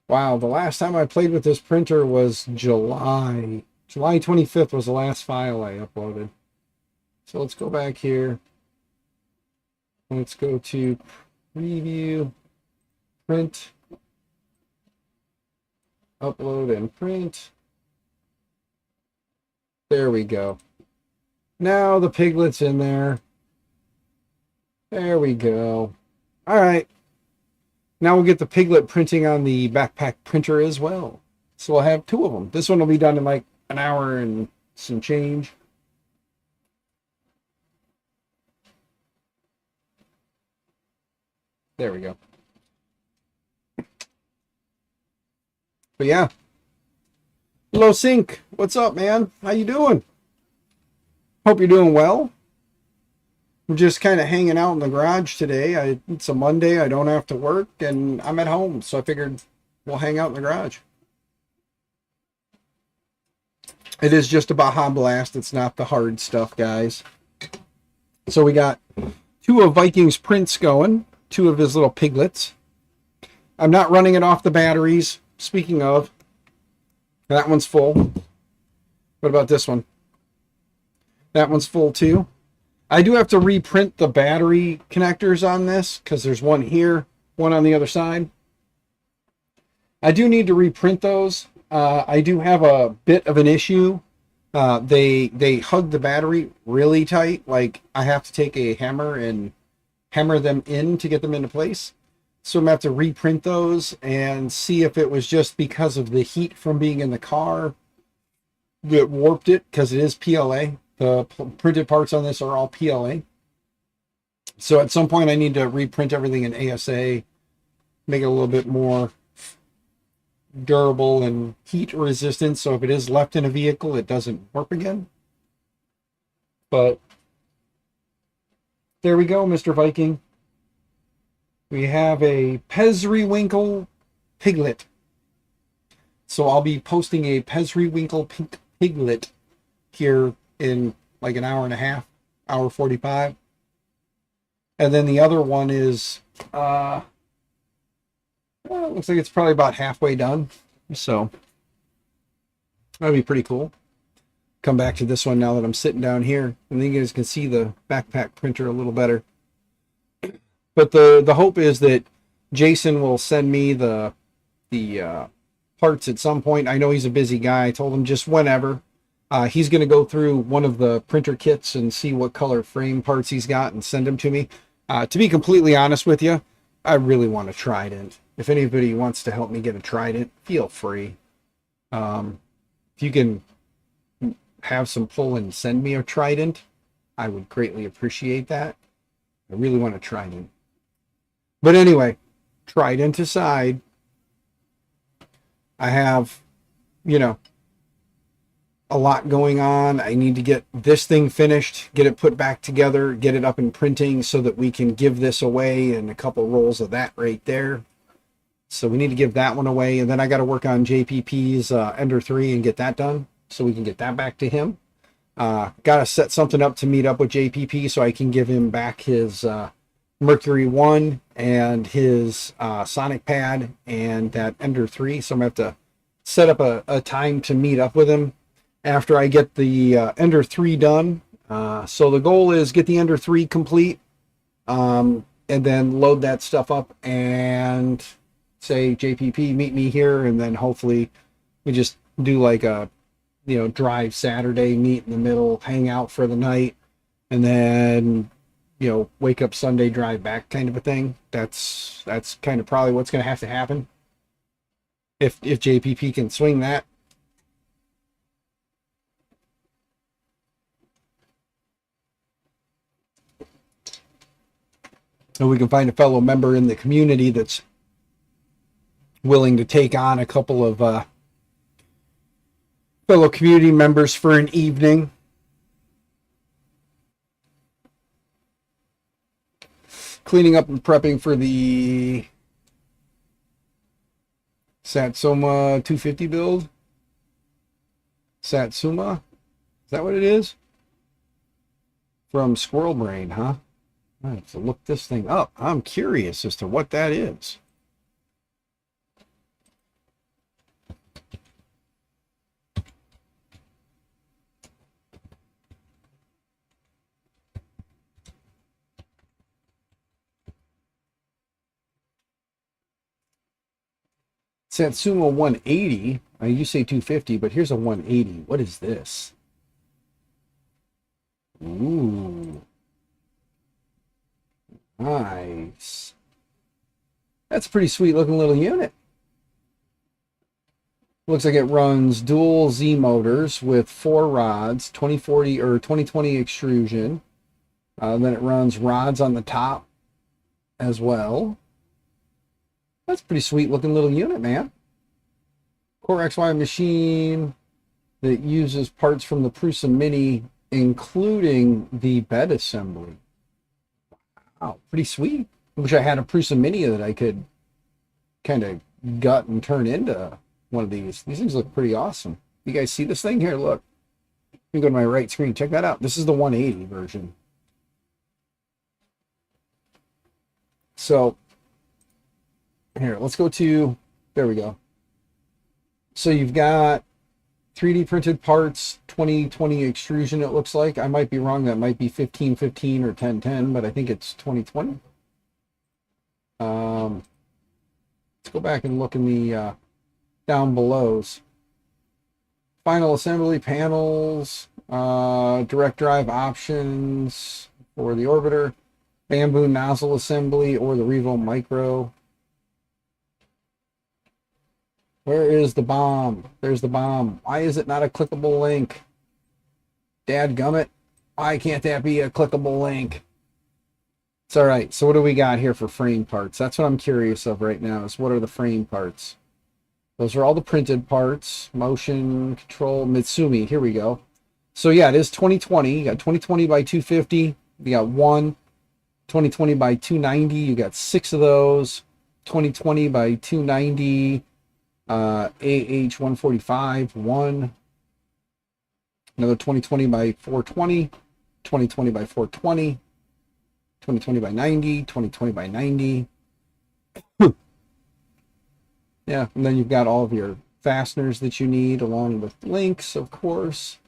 Speaker 1: Wow, the last time I played with this printer was July. July 25th was the last file I uploaded. So let's go back here. Let's go to preview, print, upload and print. There we go. Now the piglet's in there. There we go. All right. Now we'll get the piglet printing on the backpack printer as well. So we'll have two of them. This one will be done in like an hour and some change. There we go. But yeah. Hello, Sync. What's up, man? How you doing? Hope you're doing well. We're just kind of hanging out in the garage today. It's a Monday. I don't have to work, and I'm at home, so I figured we'll hang out in the garage. It is just a Baja Blast. It's not the hard stuff, guys. So we got two of Viking's prints going, two of his little piglets. I'm not running it off the batteries. Speaking of, that one's full. What about this one? That one's full too. I do have to reprint the battery connectors on this because there's one here, one on the other side. I do need to reprint those. I do have a bit of an issue. They hug the battery really tight. Like I have to take a hammer and hammer them in to get them into place. So I'm going to have to reprint those and see if it was just because of the heat from being in the car that warped it, because it is PLA. The printed parts on this are all PLA. So at some point I need to reprint everything in ASA, make it a little bit more durable and heat resistant, so if it is left in a vehicle, it doesn't warp again. But there we go, Mr. Viking. We have a Pesriwinkle piglet. So I'll be posting a Pesriwinkle piglet here in like an hour and a half, hour 45. And then the other one is, well, it looks like it's probably about halfway done. So that'd be pretty cool. Come back to this one now that I'm sitting down here, and then you guys can see the backpack printer a little better. But the hope is that Jason will send me the parts at some point. I know he's a busy guy. I told him just whenever. He's going to go through one of the printer kits and see what color frame parts he's got and send them to me. To be completely honest with you, I really want a Trident. If anybody wants to help me get a Trident, feel free. If you can have some pull and send me a Trident, I would greatly appreciate that. I really want a Trident. But anyway, Trident aside, I have, a lot going on. I need to get this thing finished, get it put back together, get it up in printing so that we can give this away, and a couple rolls of that right there. So we need to give that one away, and then I got to work on JPP's Ender 3 and get that done so we can get that back to him. Got to set something up to meet up with JPP so I can give him back his Mercury 1 and his Sonic Pad and that Ender 3. So I'm going to have to set up a time to meet up with him after I get the Ender 3 done. So the goal is get the Ender 3 complete, and then load that stuff up and say, JPP, meet me here, and then hopefully we just do like a, drive Saturday, meet in the middle, hang out for the night, and then, wake up Sunday, drive back kind of a thing. That's kind of probably what's going to have to happen if JPP can swing that. And we can find a fellow member in the community that's willing to take on a couple of fellow community members for an evening. Cleaning up and prepping for the Satsuma 250 build. Satsuma? Is that what it is? From Squirrel Brain, huh? I have to look this thing up. I'm curious as to what that is. Satsuma 180. You say 250, but here's a 180. What is this? Ooh. Nice. That's a pretty sweet looking little unit. Looks like it runs dual Z motors with 4 rods, 2040 or 2020 extrusion. Then it runs rods on the top as well. That's a pretty sweet looking little unit, man. Core XY machine that uses parts from the Prusa Mini, including the bed assembly. Wow, pretty sweet. I wish I had a Prusa Mini that I could kind of gut and turn into one of these. These things look pretty awesome. You guys see this thing here? Look. Let me go to my right screen. Check that out. This is the 180 version. So, here, let's go to, there we go. So you've got 3D printed parts, 2020 extrusion, it looks like. I might be wrong. That might be 1515 or 1010, but I think it's 2020. Let's go back and look in the down belows. Final assembly panels, direct drive options for the orbiter, bamboo nozzle assembly or the Revo Micro. Where is the bomb? There's the bomb. Why is it not a clickable link? Dadgummit. Why can't that be a clickable link? It's all right. So what do we got here for frame parts? That's what I'm curious of right now, is what are the frame parts? Those are all the printed parts. Motion, control, Mitsumi. Here we go. So yeah, it is 2020. You got 2020 by 250. You got 1. 2020 by 290. You got 6 of those. 2020 by 290. AH145, 1. Another 2020 by 420. 2020 by 420. 2020 by 90. 2020 by 90. Yeah, and then you've got all of your fasteners that you need, along with links, of course.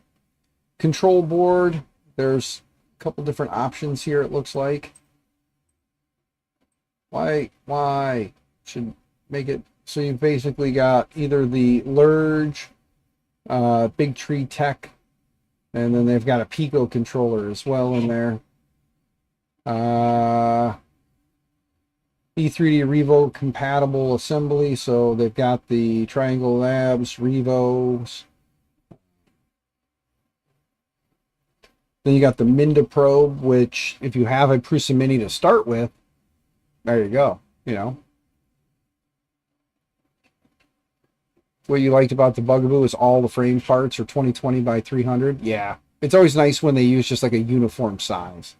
Speaker 1: Control board. There's a couple different options here, it looks like. Why should make it so you've basically got either the Lurge, Big Tree Tech, and then they've got a Pico controller as well in there. E3D Revo compatible assembly, so they've got the Triangle Labs, Revos. Then you got the Minda probe, which if you have a Prusa Mini to start with, there you go, you know. What you liked about the Bugaboo is all the frame parts are 2020 by 300. Yeah, it's always nice when they use just like a uniform size.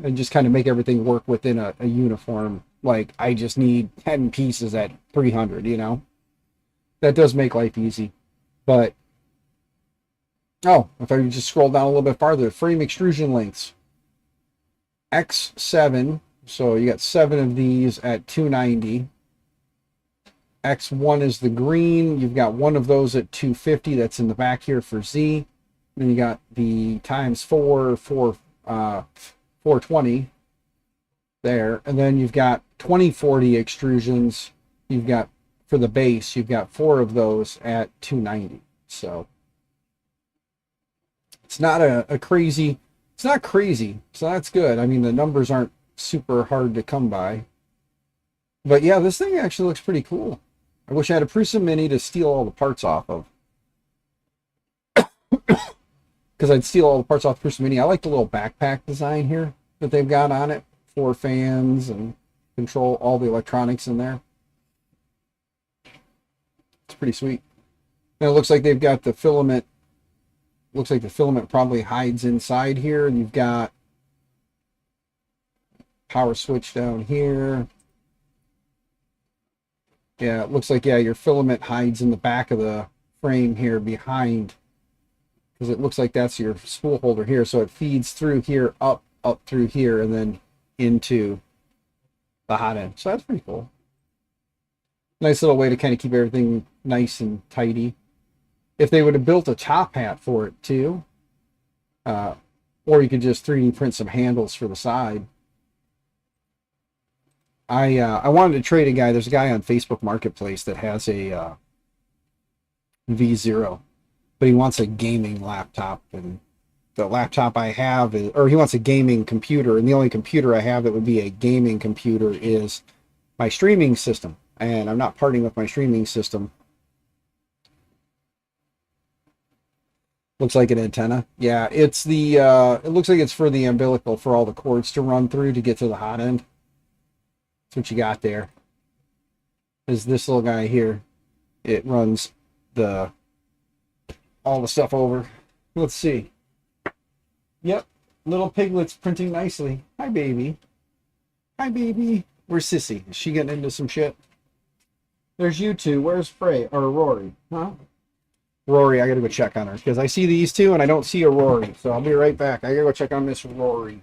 Speaker 1: And just kind of make everything work within a uniform. Like, I just need 10 pieces at 300, you know? That does make life easy. But, oh, if I just scroll down a little bit farther, frame extrusion lengths. X7, so you got 7 of these at 290. X1 is the green. You've got 1 of those at 250. That's in the back here for Z. Then you got the times 4 for 420 there. And then you've got 2040 extrusions. You've got, for the base, you've got 4 of those at 290. So it's not a crazy, it's not crazy. So that's good. I mean, the numbers aren't super hard to come by. But yeah, this thing actually looks pretty cool. I wish I had a Prusa Mini to steal all the parts off of. Because I'd steal all the parts off Prusa Mini. I like the little backpack design here. that they've got on it. 4 fans and control all the electronics in there. It's pretty sweet. And it looks like they've got the filament. Looks like the filament probably hides inside here. And you've got power switch down here. Yeah, it looks like, yeah, your filament hides in the back of the frame here behind, because it looks like that's your spool holder here. So it feeds through here, up through here, and then into the hot end. So that's pretty cool. Nice little way to kind of keep everything nice and tidy. If they would have built a top hat for it too, or you could just 3D print some handles for the side. I wanted to trade a guy. There's a guy on Facebook Marketplace that has a V0, but he wants a gaming laptop, and the laptop I have is, or he wants a gaming computer, and the only computer I have that would be a gaming computer is my streaming system, and I'm not parting with my streaming system. Looks like an antenna. Yeah, it's the it looks like it's for the umbilical, for all the cords to run through to get to the hot end. That's what you got there. Is this little guy here. It runs all the stuff over. Let's see. Yep, little piglet's printing nicely. Hi, baby. Hi, baby. Where's Sissy? Is she getting into some shit? There's you two. Where's Frey or Rory? Huh? Rory, I gotta go check on her because I see these two and I don't see a Rory. So I'll be right back. I gotta go check on Miss Rory.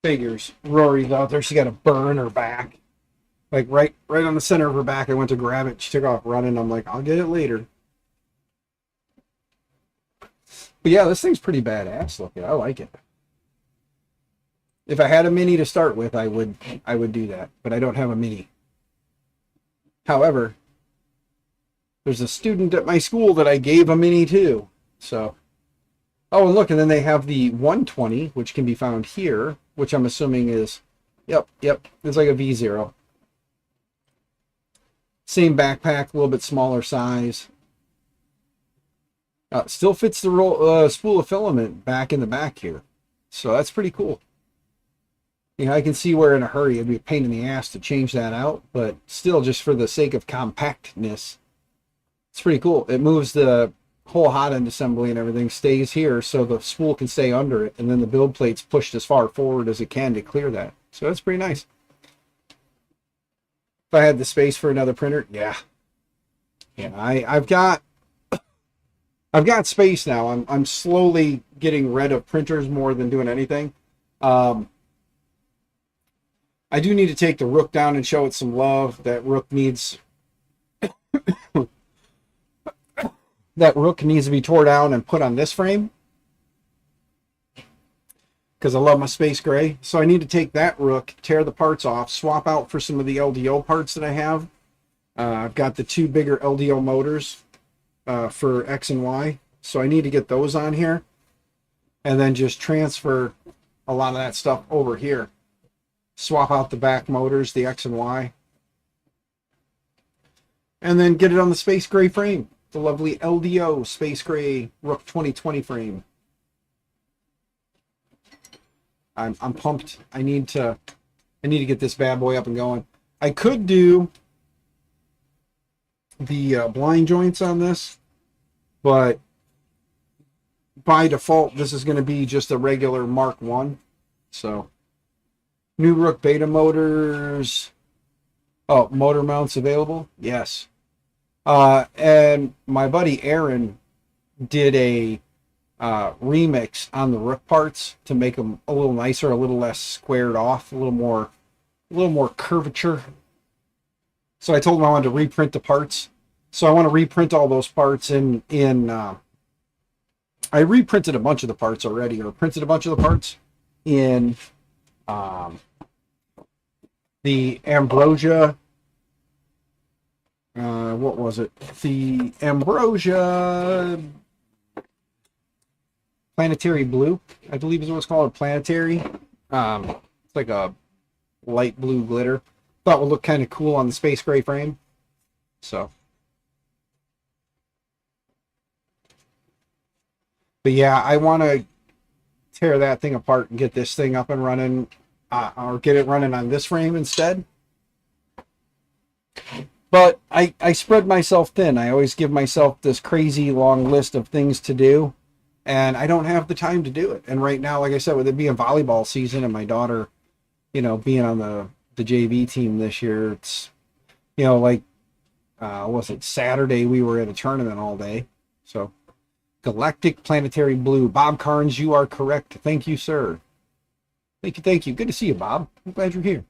Speaker 1: Figures. Rory's out there. She got a burn her back. Like right on the center of her back. I went to grab it. She took off running. I'm like, I'll get it later. But yeah, this thing's pretty badass looking. I like it. If I had a mini to start with, I would do that. But I don't have a mini. However, there's a student at my school that I gave a mini to. So, oh, and look, and then they have the 120, which can be found here, which I'm assuming is, yep, it's like a V0. Same backpack, a little bit smaller size. Still fits the spool of filament back in the back here. So that's pretty cool. You know, I can see where in a hurry it'd be a pain in the ass to change that out, but still, just for the sake of compactness, it's pretty cool. It moves the whole hot end assembly and everything, stays here so the spool can stay under it, and then the build plate's pushed as far forward as it can to clear that. So that's pretty nice. If I had the space for another printer, yeah, I've got space now. I'm slowly getting rid of printers more than doing anything. I do need to take the Rook down and show it some love. That Rook needs to be tore down and put on this frame, because I love my space gray. So I need to take that Rook, tear the parts off, swap out for some of the LDO parts that I have. I've got the 2 bigger LDO motors for X and Y, so I need to get those on here, and then just transfer a lot of that stuff over here. Swap out the back motors, the X and Y, and then get it on the space gray frame, the lovely LDO space gray Rook 2020 frame. I'm pumped. I need to get this bad boy up and going. I could do the blind joints on this, but by default this is going to be just a regular Mark 1. So new Rook beta motors. Oh, motor mounts available? Yes. And my buddy Aaron did a remix on the Rook parts to make them a little nicer, a little less squared off, a little more curvature. So I told him I wanted to reprint the parts. So I want to reprint all those parts I reprinted a bunch of the parts already, or printed a bunch of the parts. in the Ambrosia. What was it? The Ambrosia Planetary Blue, I believe is what it's called. Planetary. It's like a light blue glitter. Thought would look kind of cool on the space gray frame. So, but yeah, I want to tear that thing apart and get this thing up and running, or get it running on this frame instead. But I spread myself thin. I always give myself this crazy long list of things to do, and I don't have the time to do it. And right now, like I said, with it being volleyball season and my daughter, being on the JV team this year, it's, like, was it Saturday? We were at a tournament all day. So, Galactic Planetary Blue. Bob Carnes, you are correct. Thank you, sir. Thank you, thank you. Good to see you, Bob. I'm glad you're here.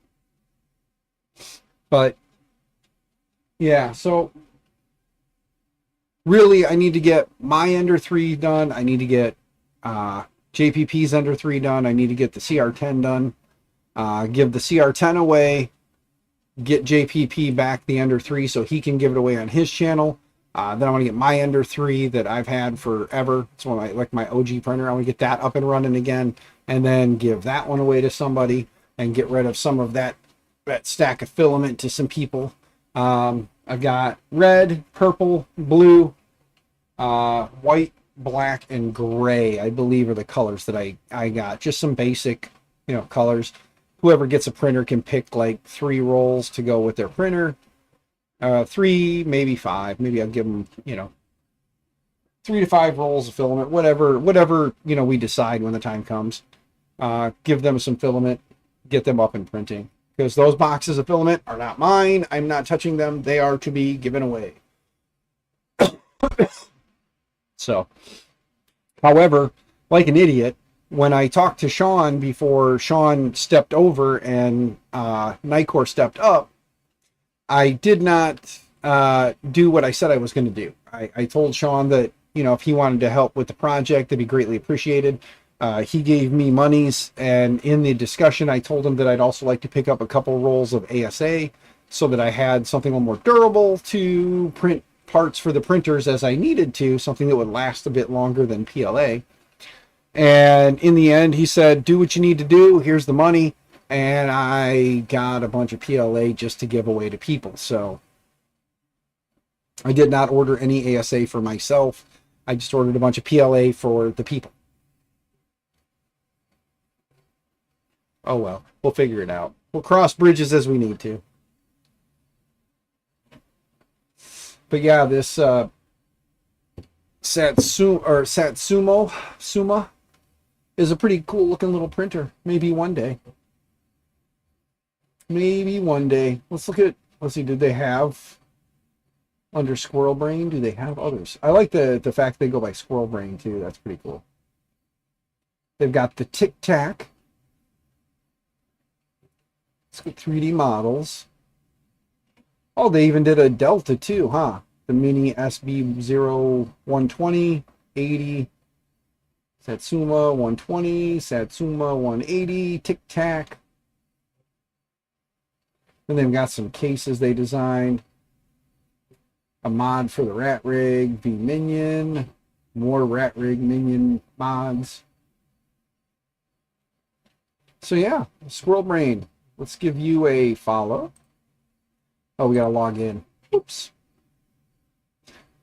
Speaker 1: But, yeah, so really, I need to get my Ender 3 done. I need to get JPP's Ender 3 done. I need to get the CR10 done. Give the CR10 away. Get JPP back the Ender 3 so he can give it away on his channel. Then I want to get my Ender 3 that I've had forever. It's one of my OG printer. I want to get that up and running again, and then give that one away to somebody and get rid of some of that stack of filament to some people. I've got red, purple, blue, white, black, and gray, I believe, are the colors that I got. Just some basic, colors. Whoever gets a printer can pick like 3 rolls to go with their printer. 3, maybe 5. Maybe I'll give them, 3 to 5 rolls of filament, whatever, we decide when the time comes. Give them some filament, get them up and printing. Because those boxes of filament are not mine. I'm not touching them. They are to be given away. So, however, like an idiot, when I talked to Sean before Sean stepped over and Nightcore stepped up, I did not do what I said I was going to do. I told Sean that, if he wanted to help with the project, that'd be greatly appreciated. He gave me monies, and in the discussion, I told him that I'd also like to pick up a couple rolls of ASA so that I had something a little more durable to print parts for the printers as I needed to, something that would last a bit longer than PLA. And in the end, he said, do what you need to do. Here's the money. And I got a bunch of PLA just to give away to people. So I did not order any ASA for myself. I just ordered a bunch of PLA for the people. Oh, well, we'll figure it out. We'll cross bridges as we need to. But yeah, this Satsuma is a pretty cool looking little printer. Maybe one day. Let's see, did they have under Squirrel Brain? Do they have others? I like the fact they go by Squirrel Brain too. That's pretty cool. They've got the Tic Tac. Let's get 3D models. Oh, they even did a Delta too, huh? The Mini SB0120, 80, Satsuma 120, Satsuma 180, Tic Tac. And they've got some cases they designed. A mod for the Rat Rig, V Minion, more Rat Rig Minion mods. So yeah, Squirrel Brain. Let's give you a follow. Oh, we gotta log in. Oops.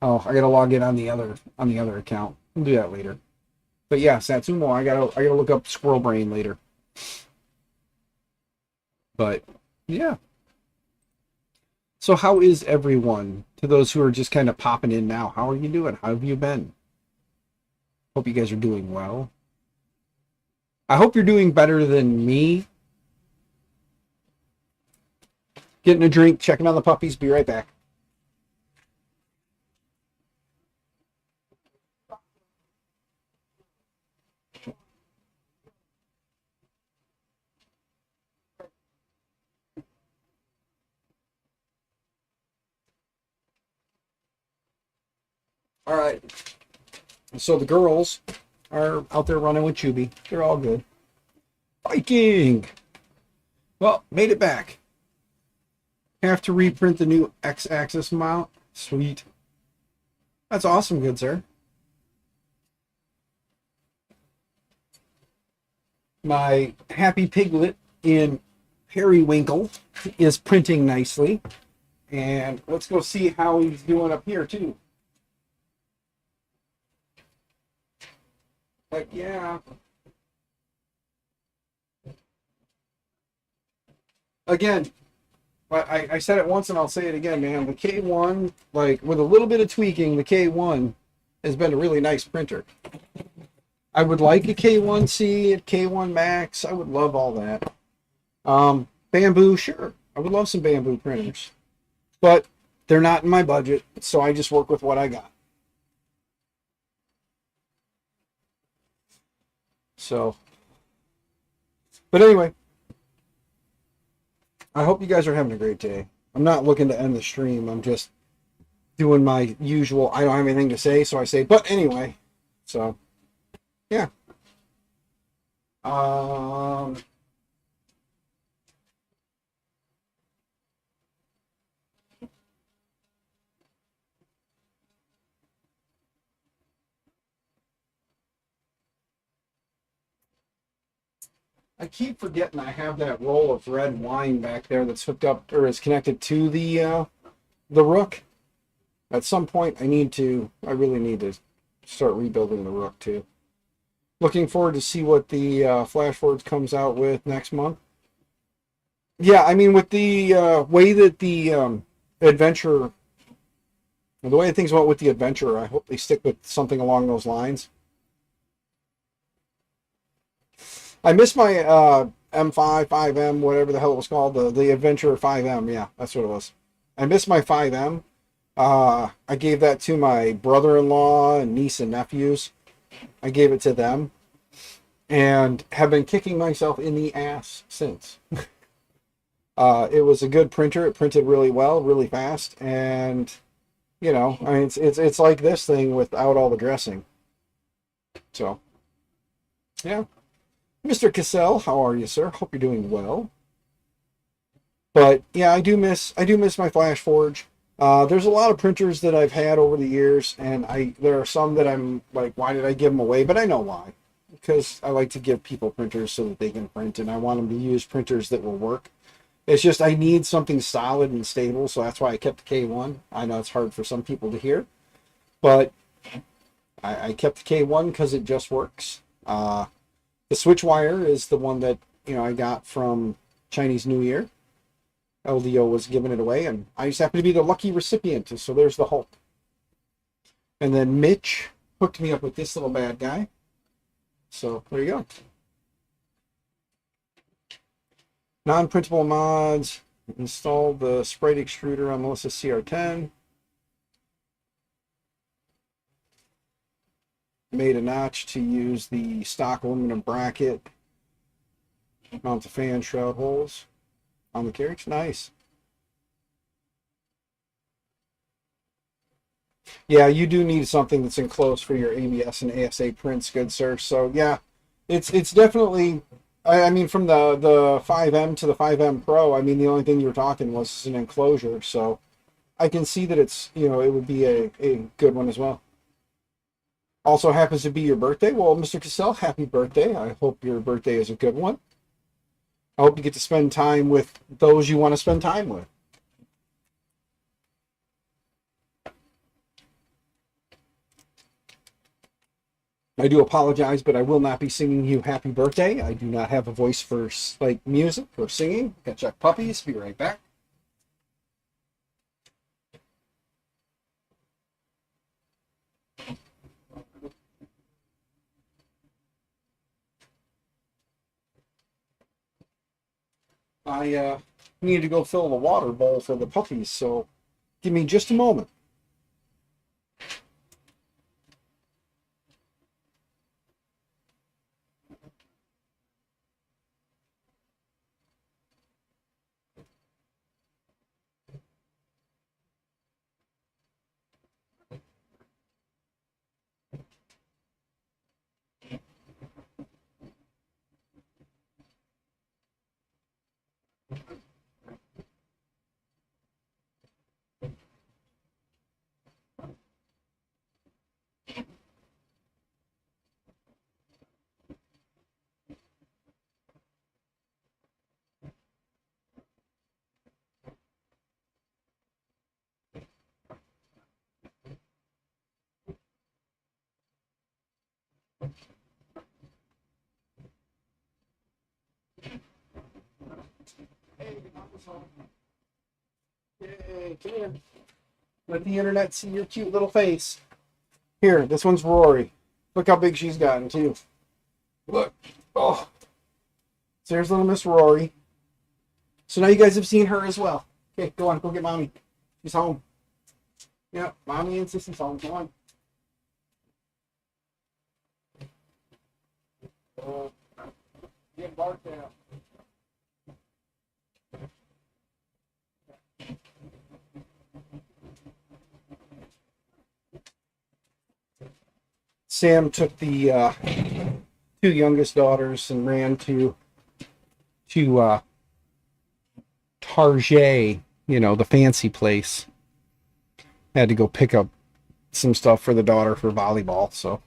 Speaker 1: Oh, I gotta log in on the other account. We'll do that later. But yeah, Satsuma, I gotta look up Squirrel Brain later. But yeah. So how is everyone? To those who are just kind of popping in now, how are you doing? How have you been? Hope you guys are doing well. I hope you're doing better than me. Getting a drink, checking on the puppies. Be right back. All right. So the girls are out there running with Chubby. They're all good. Viking! Well, made it back. Have to reprint the new X-axis mount. Sweet. That's awesome, good sir. My happy piglet in Periwinkle is printing nicely. And let's go see how he's doing up here, too. But yeah. Again, I said it once and I'll say it again, man. The K1, like, with a little bit of tweaking, the K1 has been a really nice printer. I would like a K1C, a K1 Max. I would love all that. Bamboo, sure. I would love some bamboo printers. But they're not in my budget, so I just work with what I got. So, but anyway, I hope you guys are having a great day. I'm not looking to end the stream. I'm just doing my usual, I don't have anything to say, so I say, but anyway. So, yeah. I keep forgetting I have that roll of red wine back there that's hooked up or is connected to the Rook. At some point, I really need to start rebuilding the Rook too. Looking forward to see what the Flash Forwards comes out with next month. Yeah, I mean, with the way that the adventure, the way things went with the adventure, I hope they stick with something along those lines. I miss my M5, 5M, whatever the hell it was called, the Adventure 5M. Yeah, that's what it was. I miss my 5M. I gave that to my brother-in-law and niece and nephews. I gave it to them and have been kicking myself in the ass since. It was a good printer. It printed really well, really fast, and you know, I mean, it's like this thing without all the dressing. So, yeah. Mr. Cassell, how are you, sir? Hope you're doing well. But yeah, I do miss my Flash Forge. There's a lot of printers that I've had over the years, and there are some that I'm like, why did I give them away? But I know why. Because I like to give people printers so that they can print, and I want them to use printers that will work. It's just I need something solid and stable, so that's why I kept the K1. I know it's hard for some people to hear, but I kept the K1 because it just works. The switch wire is the one that I got from Chinese New Year. LDO was giving it away, and I just happen to be the lucky recipient. So there's the Hulk. And then Mitch hooked me up with this little bad guy. So there you go. Non-printable mods. Installed the sprite extruder on Melissa CR10. Made a notch to use the stock aluminum bracket. Mount the fan shroud holes on the carriage. Nice. Yeah, you do need something that's enclosed for your ABS and ASA prints, good sir. So yeah, it's definitely. I mean, from the 5M to the 5M Pro, I mean, the only thing you were talking was an enclosure. So I can see that it's it would be a good one as well. Also happens to be your birthday. Well, Mr. Cassell, happy birthday. I hope your birthday is a good one. I hope you get to spend time with those you want to spend time with. I do apologize, but I will not be singing you happy birthday. I do not have a voice for like music or singing. Gotta check puppies. Be right back. I need to go fill the water bowl for the puppies, so give me just a moment. Yay, come here. Let the internet see your cute little face. Here, this one's Rory. Look how big she's gotten, too. Look. Oh. So there's little Miss Rory. So now you guys have seen her as well. Okay, go on. Go get Mommy. She's home. Yeah, Mommy and Sissy's home. Come on. Get barked at. Sam took the two youngest daughters and ran to Target, you know, the fancy place. Had to go pick up some stuff for the daughter for volleyball, so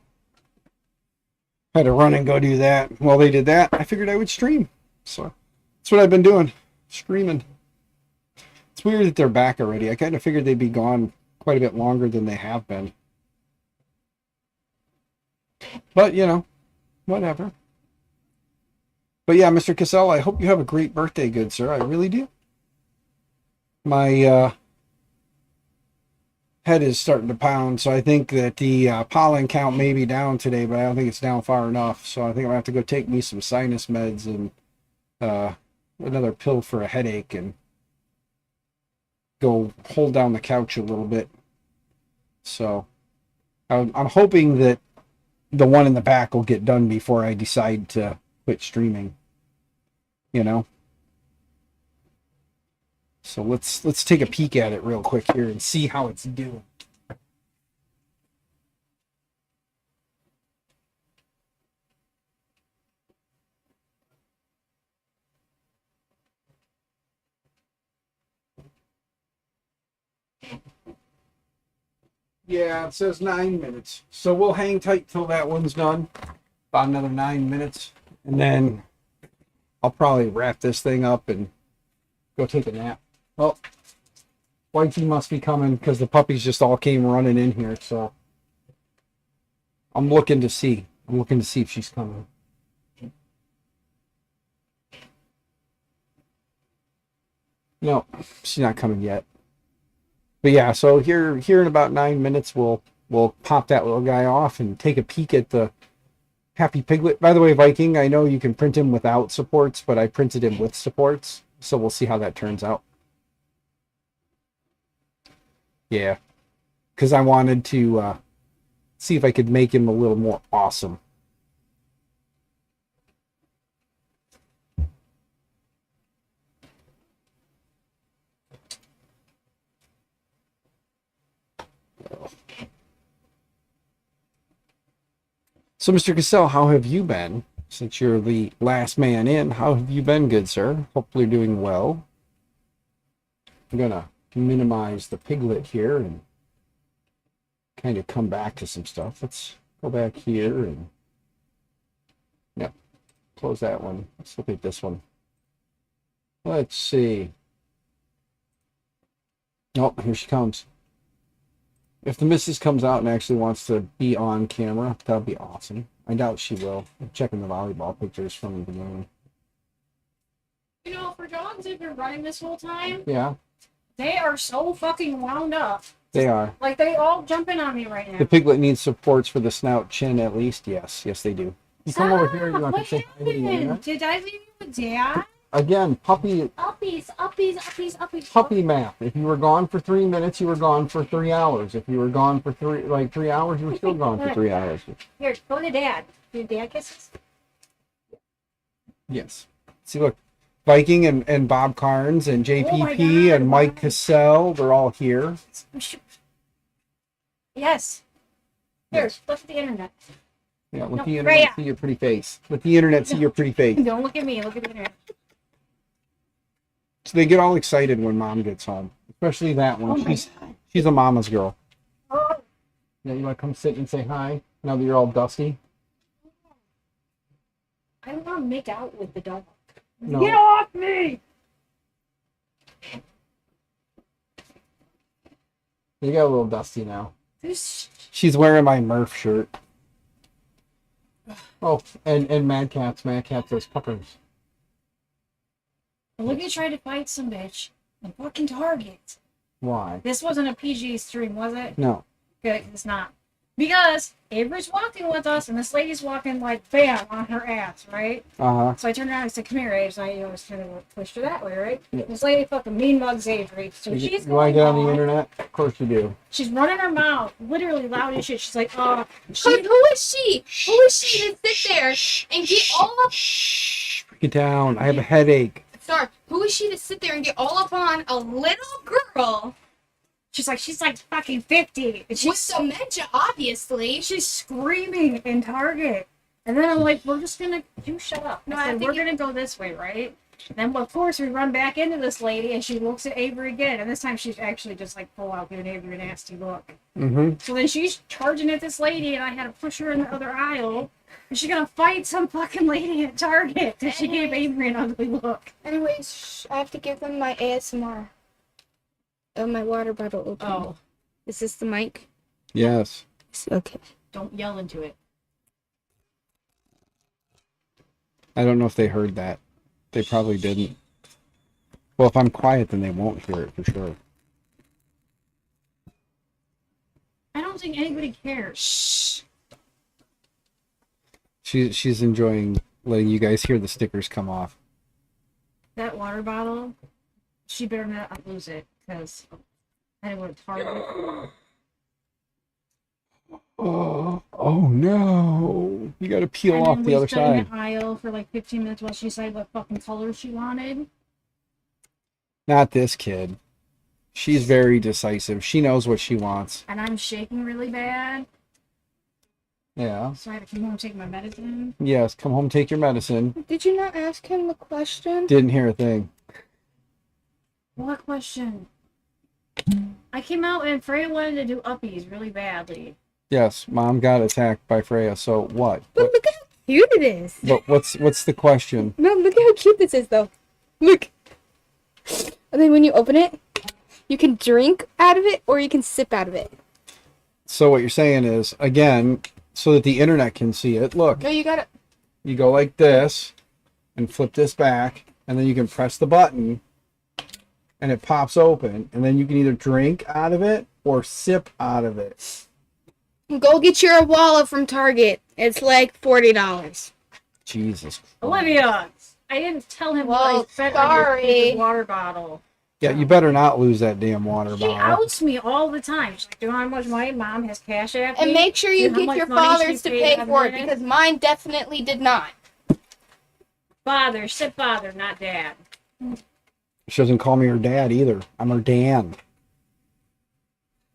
Speaker 1: had to run and go do that. While they did that, I figured I would stream. So that's what I've been doing, streaming. It's weird that they're back already. I kind of figured they'd be gone quite a bit longer than they have been. But, you know, whatever. But yeah, Mr. Cassell, I hope you have a great birthday, good sir. I really do. My head is starting to pound, so I think that the pollen count may be down today, but I don't think it's down far enough. So I think I'm going to have to go take me some sinus meds and another pill for a headache and go hold down the couch a little bit. So I'm hoping that the one in the back will get done before I decide to quit streaming, you know. So let's take a peek at it real quick here and see how it's doing. Yeah, it says 9 minutes. So we'll hang tight till that one's done. About another 9 minutes. And then I'll probably wrap this thing up and go take a nap. Well, Whitey must be coming because the puppies just all came running in here. So I'm looking to see. If she's coming. No, she's not coming yet. But yeah, so here in about 9 minutes, we'll pop that little guy off and take a peek at the Happy Piglet. By the way, Viking, I know you can print him without supports, but I printed him with supports, so we'll see how that turns out. Yeah, because I wanted to see if I could make him a little more awesome. So, Mr. Cassell, how have you been? Since you're the last man in, how have you been, good sir? Hopefully you're doing well. I'm going to minimize the piglet here and kind of come back to some stuff. Let's go back here and, yep, close that one. Let's look at this one. Let's see. Oh, here she comes. If the missus comes out and actually wants to be on camera, that would be awesome. I doubt she will. I'm checking the volleyball pictures from the beginning.
Speaker 2: You know, for dogs who've been running this whole time,
Speaker 1: yeah,
Speaker 2: they are so fucking wound up.
Speaker 1: They are.
Speaker 2: Like, they all jumping on me right now.
Speaker 1: The piglet needs supports for the snout, chin at least. Yes, they do. You come over here. You want to say hi to the internet?
Speaker 2: Did I leave you with Dad?
Speaker 1: Again, puppy.
Speaker 2: Uppies.
Speaker 1: Puppy math. If you were gone for 3 minutes, you were gone for 3 hours. If you were gone for 3 hours, you were still gone for 3 hours.
Speaker 2: Here, go to Dad. Do Dad kisses?
Speaker 1: Yes. See, look, Viking and Bob Carnes and JPP and Mike Cassell, they're all here.
Speaker 2: Yes. Here, look at the internet.
Speaker 1: Yeah, let the internet see your pretty face. Let the internet see your pretty face.
Speaker 2: Don't look at me. Look at the internet.
Speaker 1: So they get all excited when Mom gets home, especially that one. She's a mama's girl.
Speaker 2: Oh.
Speaker 1: Yeah, you want to come sit and say hi now that you're all dusty?
Speaker 2: I don't want to make out with the dog.
Speaker 1: No.
Speaker 2: Get off me!
Speaker 1: You got a little dusty now.
Speaker 2: This...
Speaker 1: She's wearing my Murph shirt. Oh, and Mad Catz. Mad Catz does puppers.
Speaker 2: Olivia tried to fight some bitch in fucking Target.
Speaker 1: Why?
Speaker 2: This wasn't a PG stream, was it?
Speaker 1: No.
Speaker 2: Good, it's not. Because Avery's walking with us, and this lady's walking like bam on her ass, right?
Speaker 1: Uh-huh.
Speaker 2: So I turned around and said, "Come here, Avery." So I was kind of pushed her that way, right?
Speaker 1: Yeah.
Speaker 2: This lady fucking mean mugs Avery. So she's
Speaker 1: You want to
Speaker 2: going
Speaker 1: get on the
Speaker 2: off.
Speaker 1: internet? Of course you do.
Speaker 2: She's running her mouth, literally loud as shit. She's like,
Speaker 3: Who is she? Who is she to sit there and get all up?
Speaker 1: Shh. Break it down. I have a headache.
Speaker 3: Sorry, who is she to sit there and get all up on a little girl
Speaker 2: she's like fucking 50. And
Speaker 3: with dementia, obviously?
Speaker 2: she's screaming in Target. And then I'm like, we're just gonna, you shut up.
Speaker 3: No,
Speaker 2: I
Speaker 3: I
Speaker 2: said,
Speaker 3: think
Speaker 2: we're gonna go this way, right? Then, of course, we run back into this lady, and she looks at Avery again. And this time, she's actually just like full out giving Avery a nasty look.
Speaker 1: Mm-hmm.
Speaker 2: So then she's charging at this lady, and I had to push her in the other aisle. And she's gonna fight some fucking lady at Target. And she gave Avery an ugly look.
Speaker 3: Anyways, I have to give them my ASMR. Oh, my water bottle open.
Speaker 2: Oh,
Speaker 3: Is this the mic?
Speaker 1: Yes.
Speaker 3: Okay.
Speaker 2: don't yell into it.
Speaker 1: I don't know if they heard that. They probably didn't. Well, if I'm quiet, then they won't hear it for sure.
Speaker 2: I don't think anybody cares.
Speaker 3: Shh.
Speaker 1: She's enjoying letting you guys hear the stickers come off.
Speaker 2: That water bottle, she better not lose it, because I didn't want to Target.
Speaker 1: Oh no! You got to peel
Speaker 2: And
Speaker 1: off
Speaker 2: then
Speaker 1: the
Speaker 2: we
Speaker 1: other
Speaker 2: stood
Speaker 1: side.
Speaker 2: in the aisle for like 15 minutes while she decided what fucking color she wanted.
Speaker 1: Not this kid. She's very decisive. She knows what she wants.
Speaker 2: And I'm shaking really bad,
Speaker 1: Yeah.
Speaker 2: so I had to come home and take my medicine.
Speaker 1: Yes. Come home, take your medicine.
Speaker 3: Did you not ask him the question?
Speaker 1: Didn't hear a thing.
Speaker 2: What question? I came out and Freya wanted to do uppies really badly.
Speaker 1: Yes. Mom got attacked by Freya. So what?
Speaker 3: But look at how cute it is.
Speaker 1: But what's the question?
Speaker 3: No, look at how cute this is, though. Look. And then when you open it, you can drink out of it or you can sip out of it.
Speaker 1: So what you're saying is, again, so that the internet can see it. Look.
Speaker 3: No, you gotta.
Speaker 1: You go like this and flip this back, and then you can press the button and it pops open, and then you can either drink out of it or sip out of it.
Speaker 3: Go get your wallet from Target. It's like $40.
Speaker 1: Jesus Christ.
Speaker 2: Olivia! I didn't tell him what I
Speaker 3: Well,
Speaker 2: spent on
Speaker 3: sorry.
Speaker 2: your water bottle.
Speaker 1: Yeah, you better not lose that damn water
Speaker 2: She
Speaker 1: bottle.
Speaker 2: outs me all the time. She's like, do you know how much my mom has cash at me?
Speaker 3: And make sure you
Speaker 2: Do know how
Speaker 3: get
Speaker 2: much
Speaker 3: your
Speaker 2: money she
Speaker 3: fathers to
Speaker 2: paid
Speaker 3: pay
Speaker 2: on
Speaker 3: for it
Speaker 2: this?
Speaker 3: because mine definitely did not.
Speaker 2: Father, said father, not dad.
Speaker 1: She doesn't call me her dad either. I'm her Dan.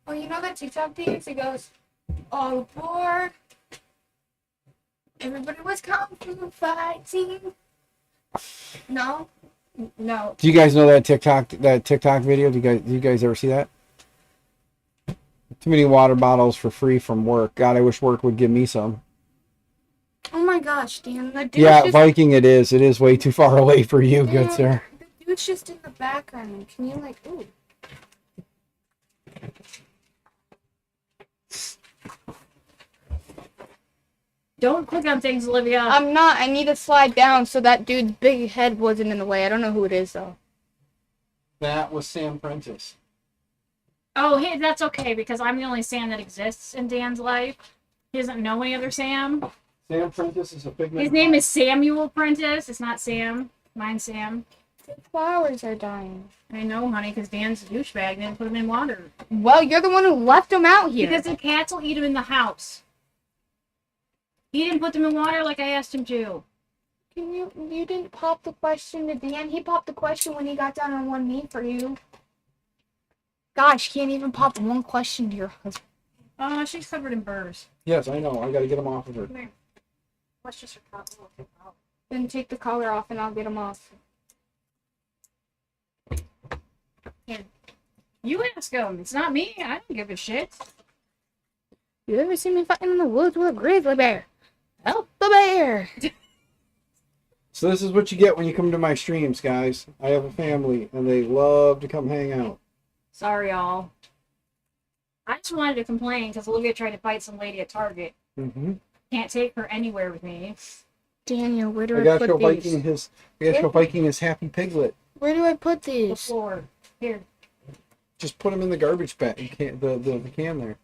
Speaker 3: Oh, you know that TikTok dance? It goes, all aboard. Everybody was kung fu fighting. No?
Speaker 2: No.
Speaker 1: Do you guys know that TikTok video? Do you guys ever see that? Too many water bottles for free from work. God, I wish work would give me some.
Speaker 3: Oh my gosh, Dan. The dude's
Speaker 1: Yeah,
Speaker 3: just,
Speaker 1: Viking it is. It is way too far away for you,
Speaker 3: Dan,
Speaker 1: good sir.
Speaker 3: The dude's just in the background. Can you, like, ooh.
Speaker 2: Don't click on things, Olivia.
Speaker 3: I'm not. I need to slide down so that dude's big head wasn't in the way. I don't know who it is, though.
Speaker 1: That was Sam Prentice.
Speaker 2: Oh, hey, that's okay, because I'm the only Sam that exists in Dan's life. He doesn't know any other Sam.
Speaker 1: Sam Prentice is a figment.
Speaker 2: His name is Samuel Prentice. It's not Sam. Mine's Sam.
Speaker 3: The flowers are dying.
Speaker 2: I know, honey, because Dan's a douchebag and didn't put them in water.
Speaker 3: Well, you're the one who left them out here.
Speaker 2: Because the cats will eat them in the house. He didn't put them in water like I asked him to.
Speaker 3: You didn't pop the question to Dan. He popped the question when he got down on one knee for you. Gosh, can't even pop one question to your husband.
Speaker 2: Oh, she's covered in burrs.
Speaker 1: Yes, I know. I got to get them off of her.
Speaker 2: Come here. What's just her collar?
Speaker 3: Then take the collar off and I'll get him off.
Speaker 2: Here. You ask him. It's not me. I don't give a shit.
Speaker 3: You ever seen me fighting in the woods with a grizzly bear? Help the bear!
Speaker 1: So this is what you get when you come to my streams, guys. I have a family, and they love to come hang out.
Speaker 2: Sorry, y'all. I just wanted to complain because Olivia tried to fight some lady at Target.
Speaker 1: Mm-hmm.
Speaker 2: Can't take her anywhere with me.
Speaker 3: Daniel, where do
Speaker 1: I
Speaker 3: I
Speaker 1: gotta show
Speaker 3: put these?
Speaker 1: Viking his. I gotta show Viking his happy piglet.
Speaker 3: Where do I put
Speaker 2: The
Speaker 3: these?
Speaker 2: floor. Here.
Speaker 1: Just put him in the garbage bag. The can there.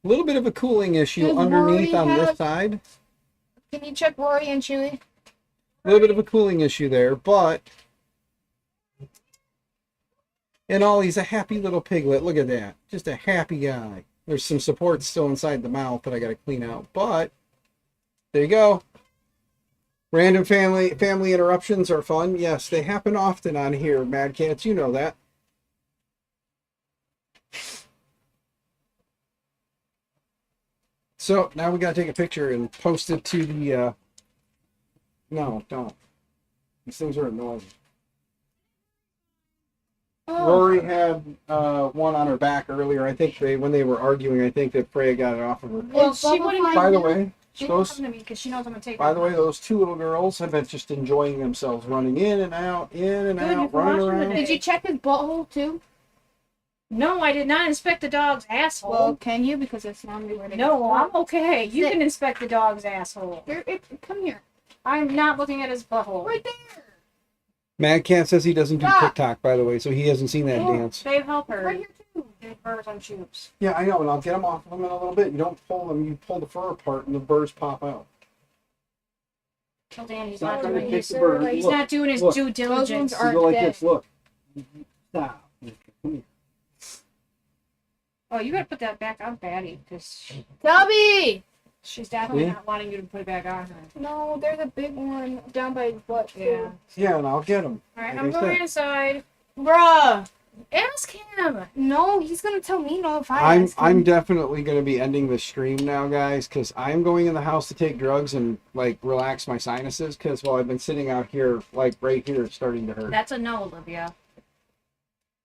Speaker 1: A little bit of a cooling issue
Speaker 3: Does
Speaker 1: underneath
Speaker 3: Rory
Speaker 1: on this
Speaker 3: have-
Speaker 1: side.
Speaker 3: Can you check Rory and Chewy?
Speaker 1: A little bit of a cooling issue there, but in all, he's a happy little piglet. Look at that. Just a happy guy. There's some support still inside the mouth that I gotta clean out, but there you go. Random family interruptions are fun. Yes, they happen often on here, Mad Cats. You know that. So now we gotta take a picture and post it to the. No, don't. These things are annoying. Rory had one on her back earlier. I think when they were arguing, I think that Freya got it off of her.
Speaker 2: Well, she wouldn't.
Speaker 1: By the way,
Speaker 2: She won't
Speaker 1: those.
Speaker 2: come to me because she knows I'm gonna take her.
Speaker 1: By the way, those two little girls have been just enjoying themselves, running in and out,
Speaker 2: Good,
Speaker 1: running
Speaker 2: you've watched them
Speaker 1: around.
Speaker 2: today.
Speaker 3: Did you check his butthole too?
Speaker 2: No, I did not inspect the dog's asshole.
Speaker 3: Well, can you? Because that's normally where they
Speaker 2: no,
Speaker 3: go.
Speaker 2: I'm okay. You
Speaker 3: Sit.
Speaker 2: can inspect the dog's asshole.
Speaker 3: Come here.
Speaker 2: I'm not looking at his butthole.
Speaker 3: Right there.
Speaker 1: Mad Cat says he doesn't do
Speaker 3: Stop.
Speaker 1: TikTok, by the way, so he hasn't seen that
Speaker 2: Oh,
Speaker 1: dance.
Speaker 2: They help her.
Speaker 3: Right here too.
Speaker 2: They birds on shoes.
Speaker 1: Yeah, I know, and I'll get them off of them in a little bit. You don't pull them; you pull the fur apart, and the burrs pop out.
Speaker 2: Tell Dan he's
Speaker 1: Not
Speaker 2: not
Speaker 1: gonna
Speaker 2: doing
Speaker 1: kick
Speaker 2: his.
Speaker 1: the bird.
Speaker 2: He's
Speaker 1: Look,
Speaker 2: not doing his
Speaker 1: look.
Speaker 2: due diligence.
Speaker 3: ones
Speaker 1: You
Speaker 3: aren't
Speaker 1: go like
Speaker 3: dead.
Speaker 1: this. Look. Stop. Come here.
Speaker 2: Oh, you gotta put that back on Batty because
Speaker 3: Tubby!
Speaker 2: she's definitely
Speaker 1: Yeah.
Speaker 2: not wanting you to put it back on her.
Speaker 3: No, there's a big one down by his butt too.
Speaker 2: Yeah.
Speaker 1: Yeah, and I'll get them.
Speaker 2: All right,
Speaker 1: Like
Speaker 2: I'm
Speaker 1: I
Speaker 2: going
Speaker 1: said.
Speaker 2: inside.
Speaker 3: Bruh!
Speaker 2: Ask him.
Speaker 3: No, he's gonna tell me no if I
Speaker 1: I'm
Speaker 3: ask him.
Speaker 1: I'm definitely going to be ending the stream now, guys, because I'm going in the house to take drugs and like relax my sinuses. Because I've been sitting out here, like right here, it's starting to hurt.
Speaker 2: That's a no, Olivia.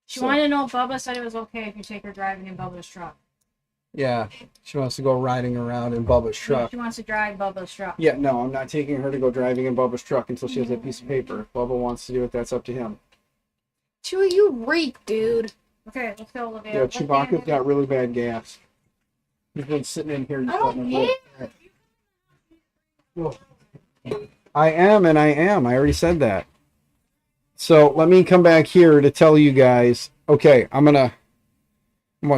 Speaker 2: She
Speaker 1: So-
Speaker 2: wanted to know if Bubba said it was okay if you take her driving in Bubba's truck.
Speaker 1: Yeah, she wants to go riding around in Bubba's truck.
Speaker 2: She wants to drive Bubba's truck.
Speaker 1: Yeah, no, I'm not taking her to go driving in Bubba's truck until she has that piece of paper. If Bubba wants to do it, that's up to him.
Speaker 3: Chewy, you reek, dude.
Speaker 2: Okay, let's go, Olivia.
Speaker 1: Yeah,
Speaker 2: Let's
Speaker 1: Chewbacca's
Speaker 2: get-
Speaker 1: got really bad gas. He's been sitting in here. Just
Speaker 3: I don't
Speaker 1: letting
Speaker 3: care.
Speaker 1: it go. I am, and I am. I already said that. So let me come back here to tell you guys. Okay, I'm gonna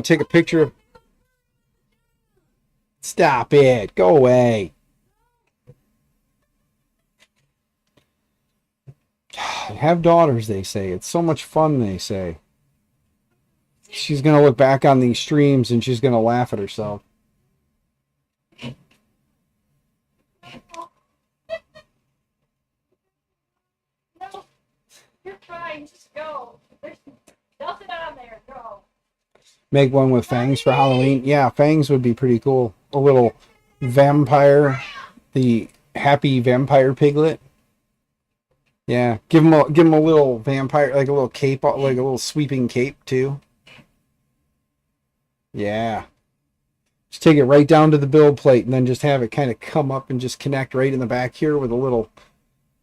Speaker 1: take a picture of. Stop it! Go away. Have daughters, they say. It's so much fun, they say. She's gonna look back on these streams and she's gonna laugh at herself.
Speaker 2: No, you're fine. Just go. There's nothing on there. Go.
Speaker 1: Make one with fangs for Halloween. Yeah, fangs would be pretty cool. A little vampire, the happy vampire piglet. Yeah, give him a little vampire, like a little cape, like a little sweeping cape too. Yeah. Just take it right down to the build plate and then just have it kind of come up and just connect right in the back here with a little,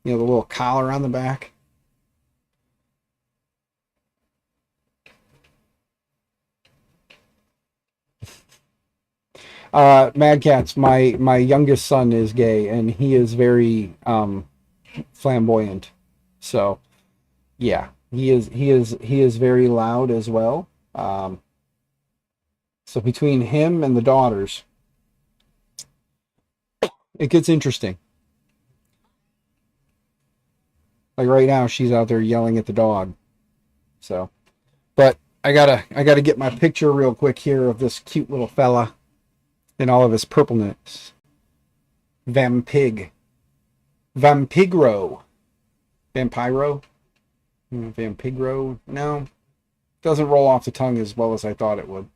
Speaker 1: the little collar on the back. Mad Cats, my youngest son is gay and he is very flamboyant. So yeah, he is very loud as well. So between him and the daughters, it gets interesting. Like right now, she's out there yelling at the dog. So, but I gotta get my picture real quick here of this cute little fella in all of his purpleness. Vampigro. Vampiro? Vampigro? No. Doesn't roll off the tongue as well as I thought it would.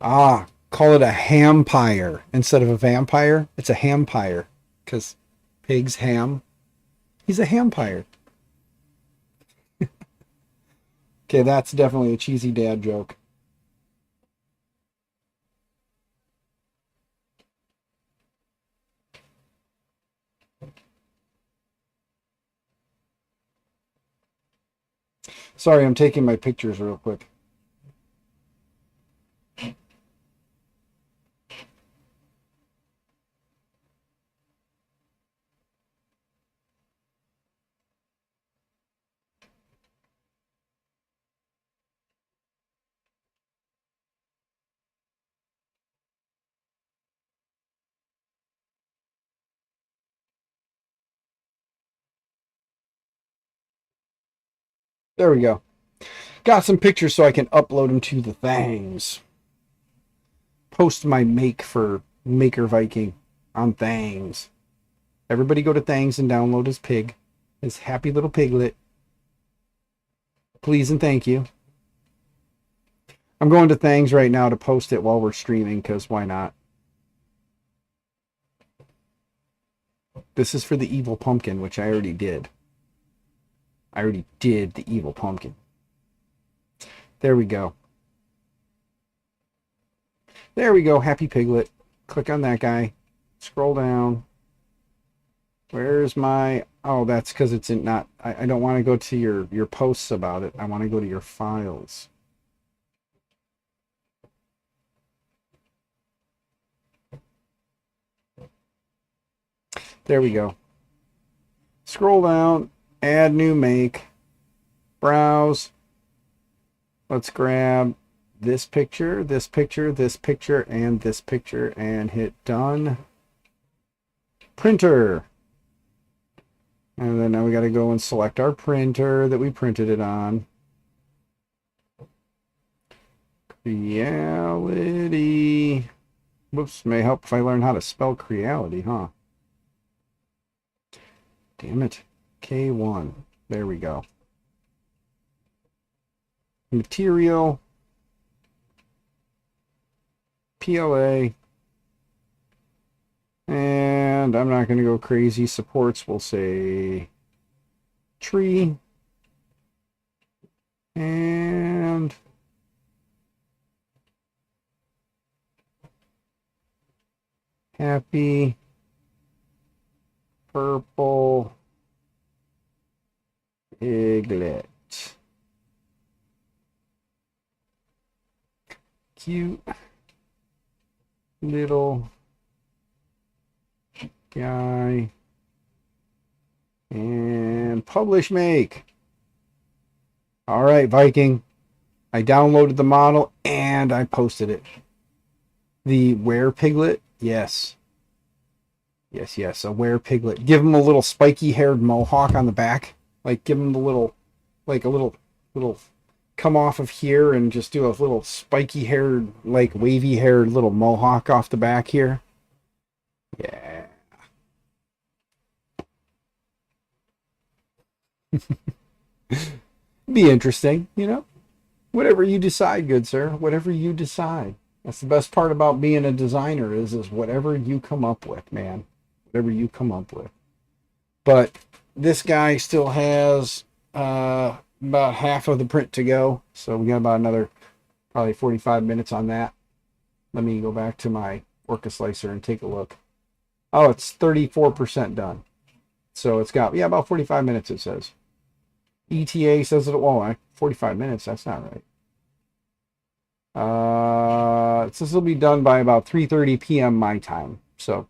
Speaker 1: Ah, call it a hampire instead of a vampire. It's a hampire because pig's ham. He's a hampire. Okay, that's definitely a cheesy dad joke. Sorry, I'm taking my pictures real quick. There we go. Got some pictures so I can upload them to the Thangs. Post my make for Maker Viking on Thangs. Everybody go to Thangs and download his pig. His happy little piglet. Please and thank you. I'm going to Thangs right now to post it while we're streaming, because why not? This is for the evil pumpkin, which I already did. I already did the evil pumpkin. There we go. There we go, happy piglet. Click on that guy. Scroll down. Where's my... Oh, that's because it's in not... I don't want to go to your posts about it. I want to go to your files. There we go. Scroll down. Add new make. Browse. Let's grab this picture, this picture, this picture, and this picture, and hit done. Printer. And then now we got to go and select our printer that we printed it on. Creality. Whoops, may help if I learn how to spell Creality, huh? Damn it. K1. There we go. Material. PLA. And I'm not going to go crazy. Supports will say tree. And happy purple piglet. Cute little guy. And publish make. All right, Viking. I downloaded the model and I posted it. The were piglet? Yes. Yes, yes, a were piglet. Give him a little spiky haired mohawk on the back. Like give him the little, like a little come off of here and just do a little spiky haired, like wavy haired little mohawk off the back here. Yeah. Be interesting, you know? Whatever you decide, good sir. Whatever you decide. That's the best part about being a designer is whatever you come up with, man. Whatever you come up with. But this guy still has about half of the print to go. So we got about another probably 45 minutes on that. Let me go back to my Orca Slicer and take a look. Oh, it's 34% done. So it's got, yeah, about 45 minutes it says. ETA says it, well, 45 minutes, that's not right. It says it'll be done by about 3:30 p.m. my time. So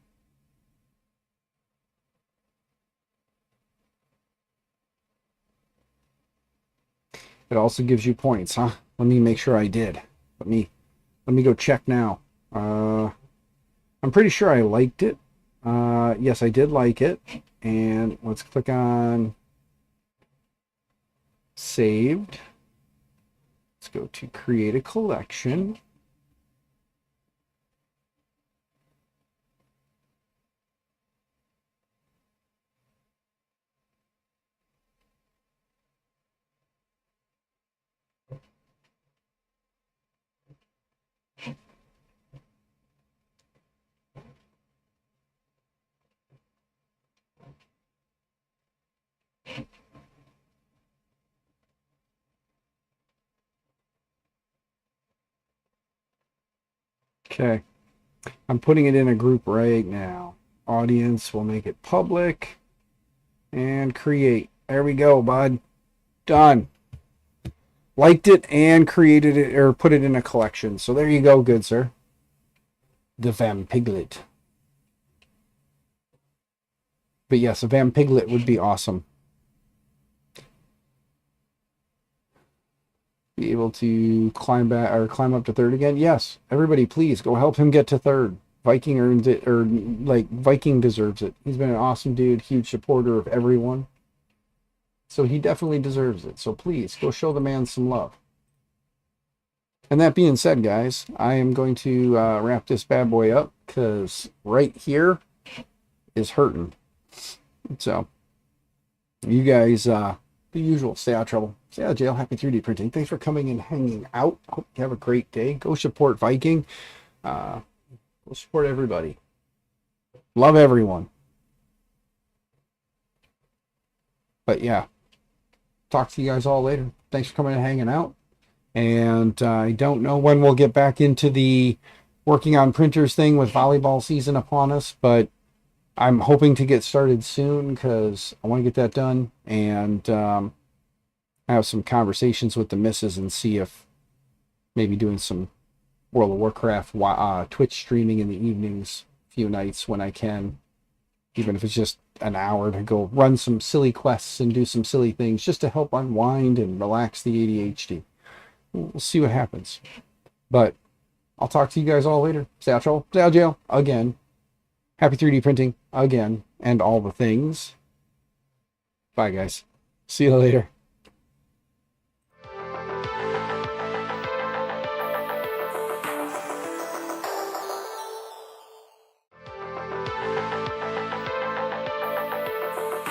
Speaker 1: it also gives you points, huh? Let me make sure I did. Let me go check now. I'm pretty sure I liked it. Yes, I did like it. And let's click on saved. Let's go to create a collection. Okay, I'm putting it in a group right now. Audience, will make it public and create. There we go, bud. Done. Liked it and created it or put it in a collection. So there you go, good sir. The Vam Piglet. But yes, a Vam Piglet would be awesome. Be able to climb back or climb up to third again. Yes, everybody, please go help him get to third. Viking earns it, or like Viking deserves it. He's been an awesome dude, huge supporter of everyone. So he definitely deserves it. So please go show the man some love. And that being said, guys, I am going to wrap this bad boy up because right here is hurting. So you guys, the usual, stay out of trouble, stay out of jail. Happy 3D printing. Thanks for coming and hanging out. Hope you have a great day. Go support Viking. Go support everybody. Love everyone. But yeah, talk to you guys all later. Thanks for coming and hanging out. And I don't know when we'll get back into the working on printers thing with volleyball season upon us, but I'm hoping to get started soon because I want to get that done and have some conversations with the missus and see if maybe doing some World of Warcraft Twitch streaming in the evenings, a few nights when I can, even if it's just an hour to go run some silly quests and do some silly things just to help unwind and relax the ADHD. We'll see what happens. But I'll talk to you guys all later. Stay out of trouble, stay out of jail, again. Happy 3D printing, again, and all the things. Bye, guys. See you later.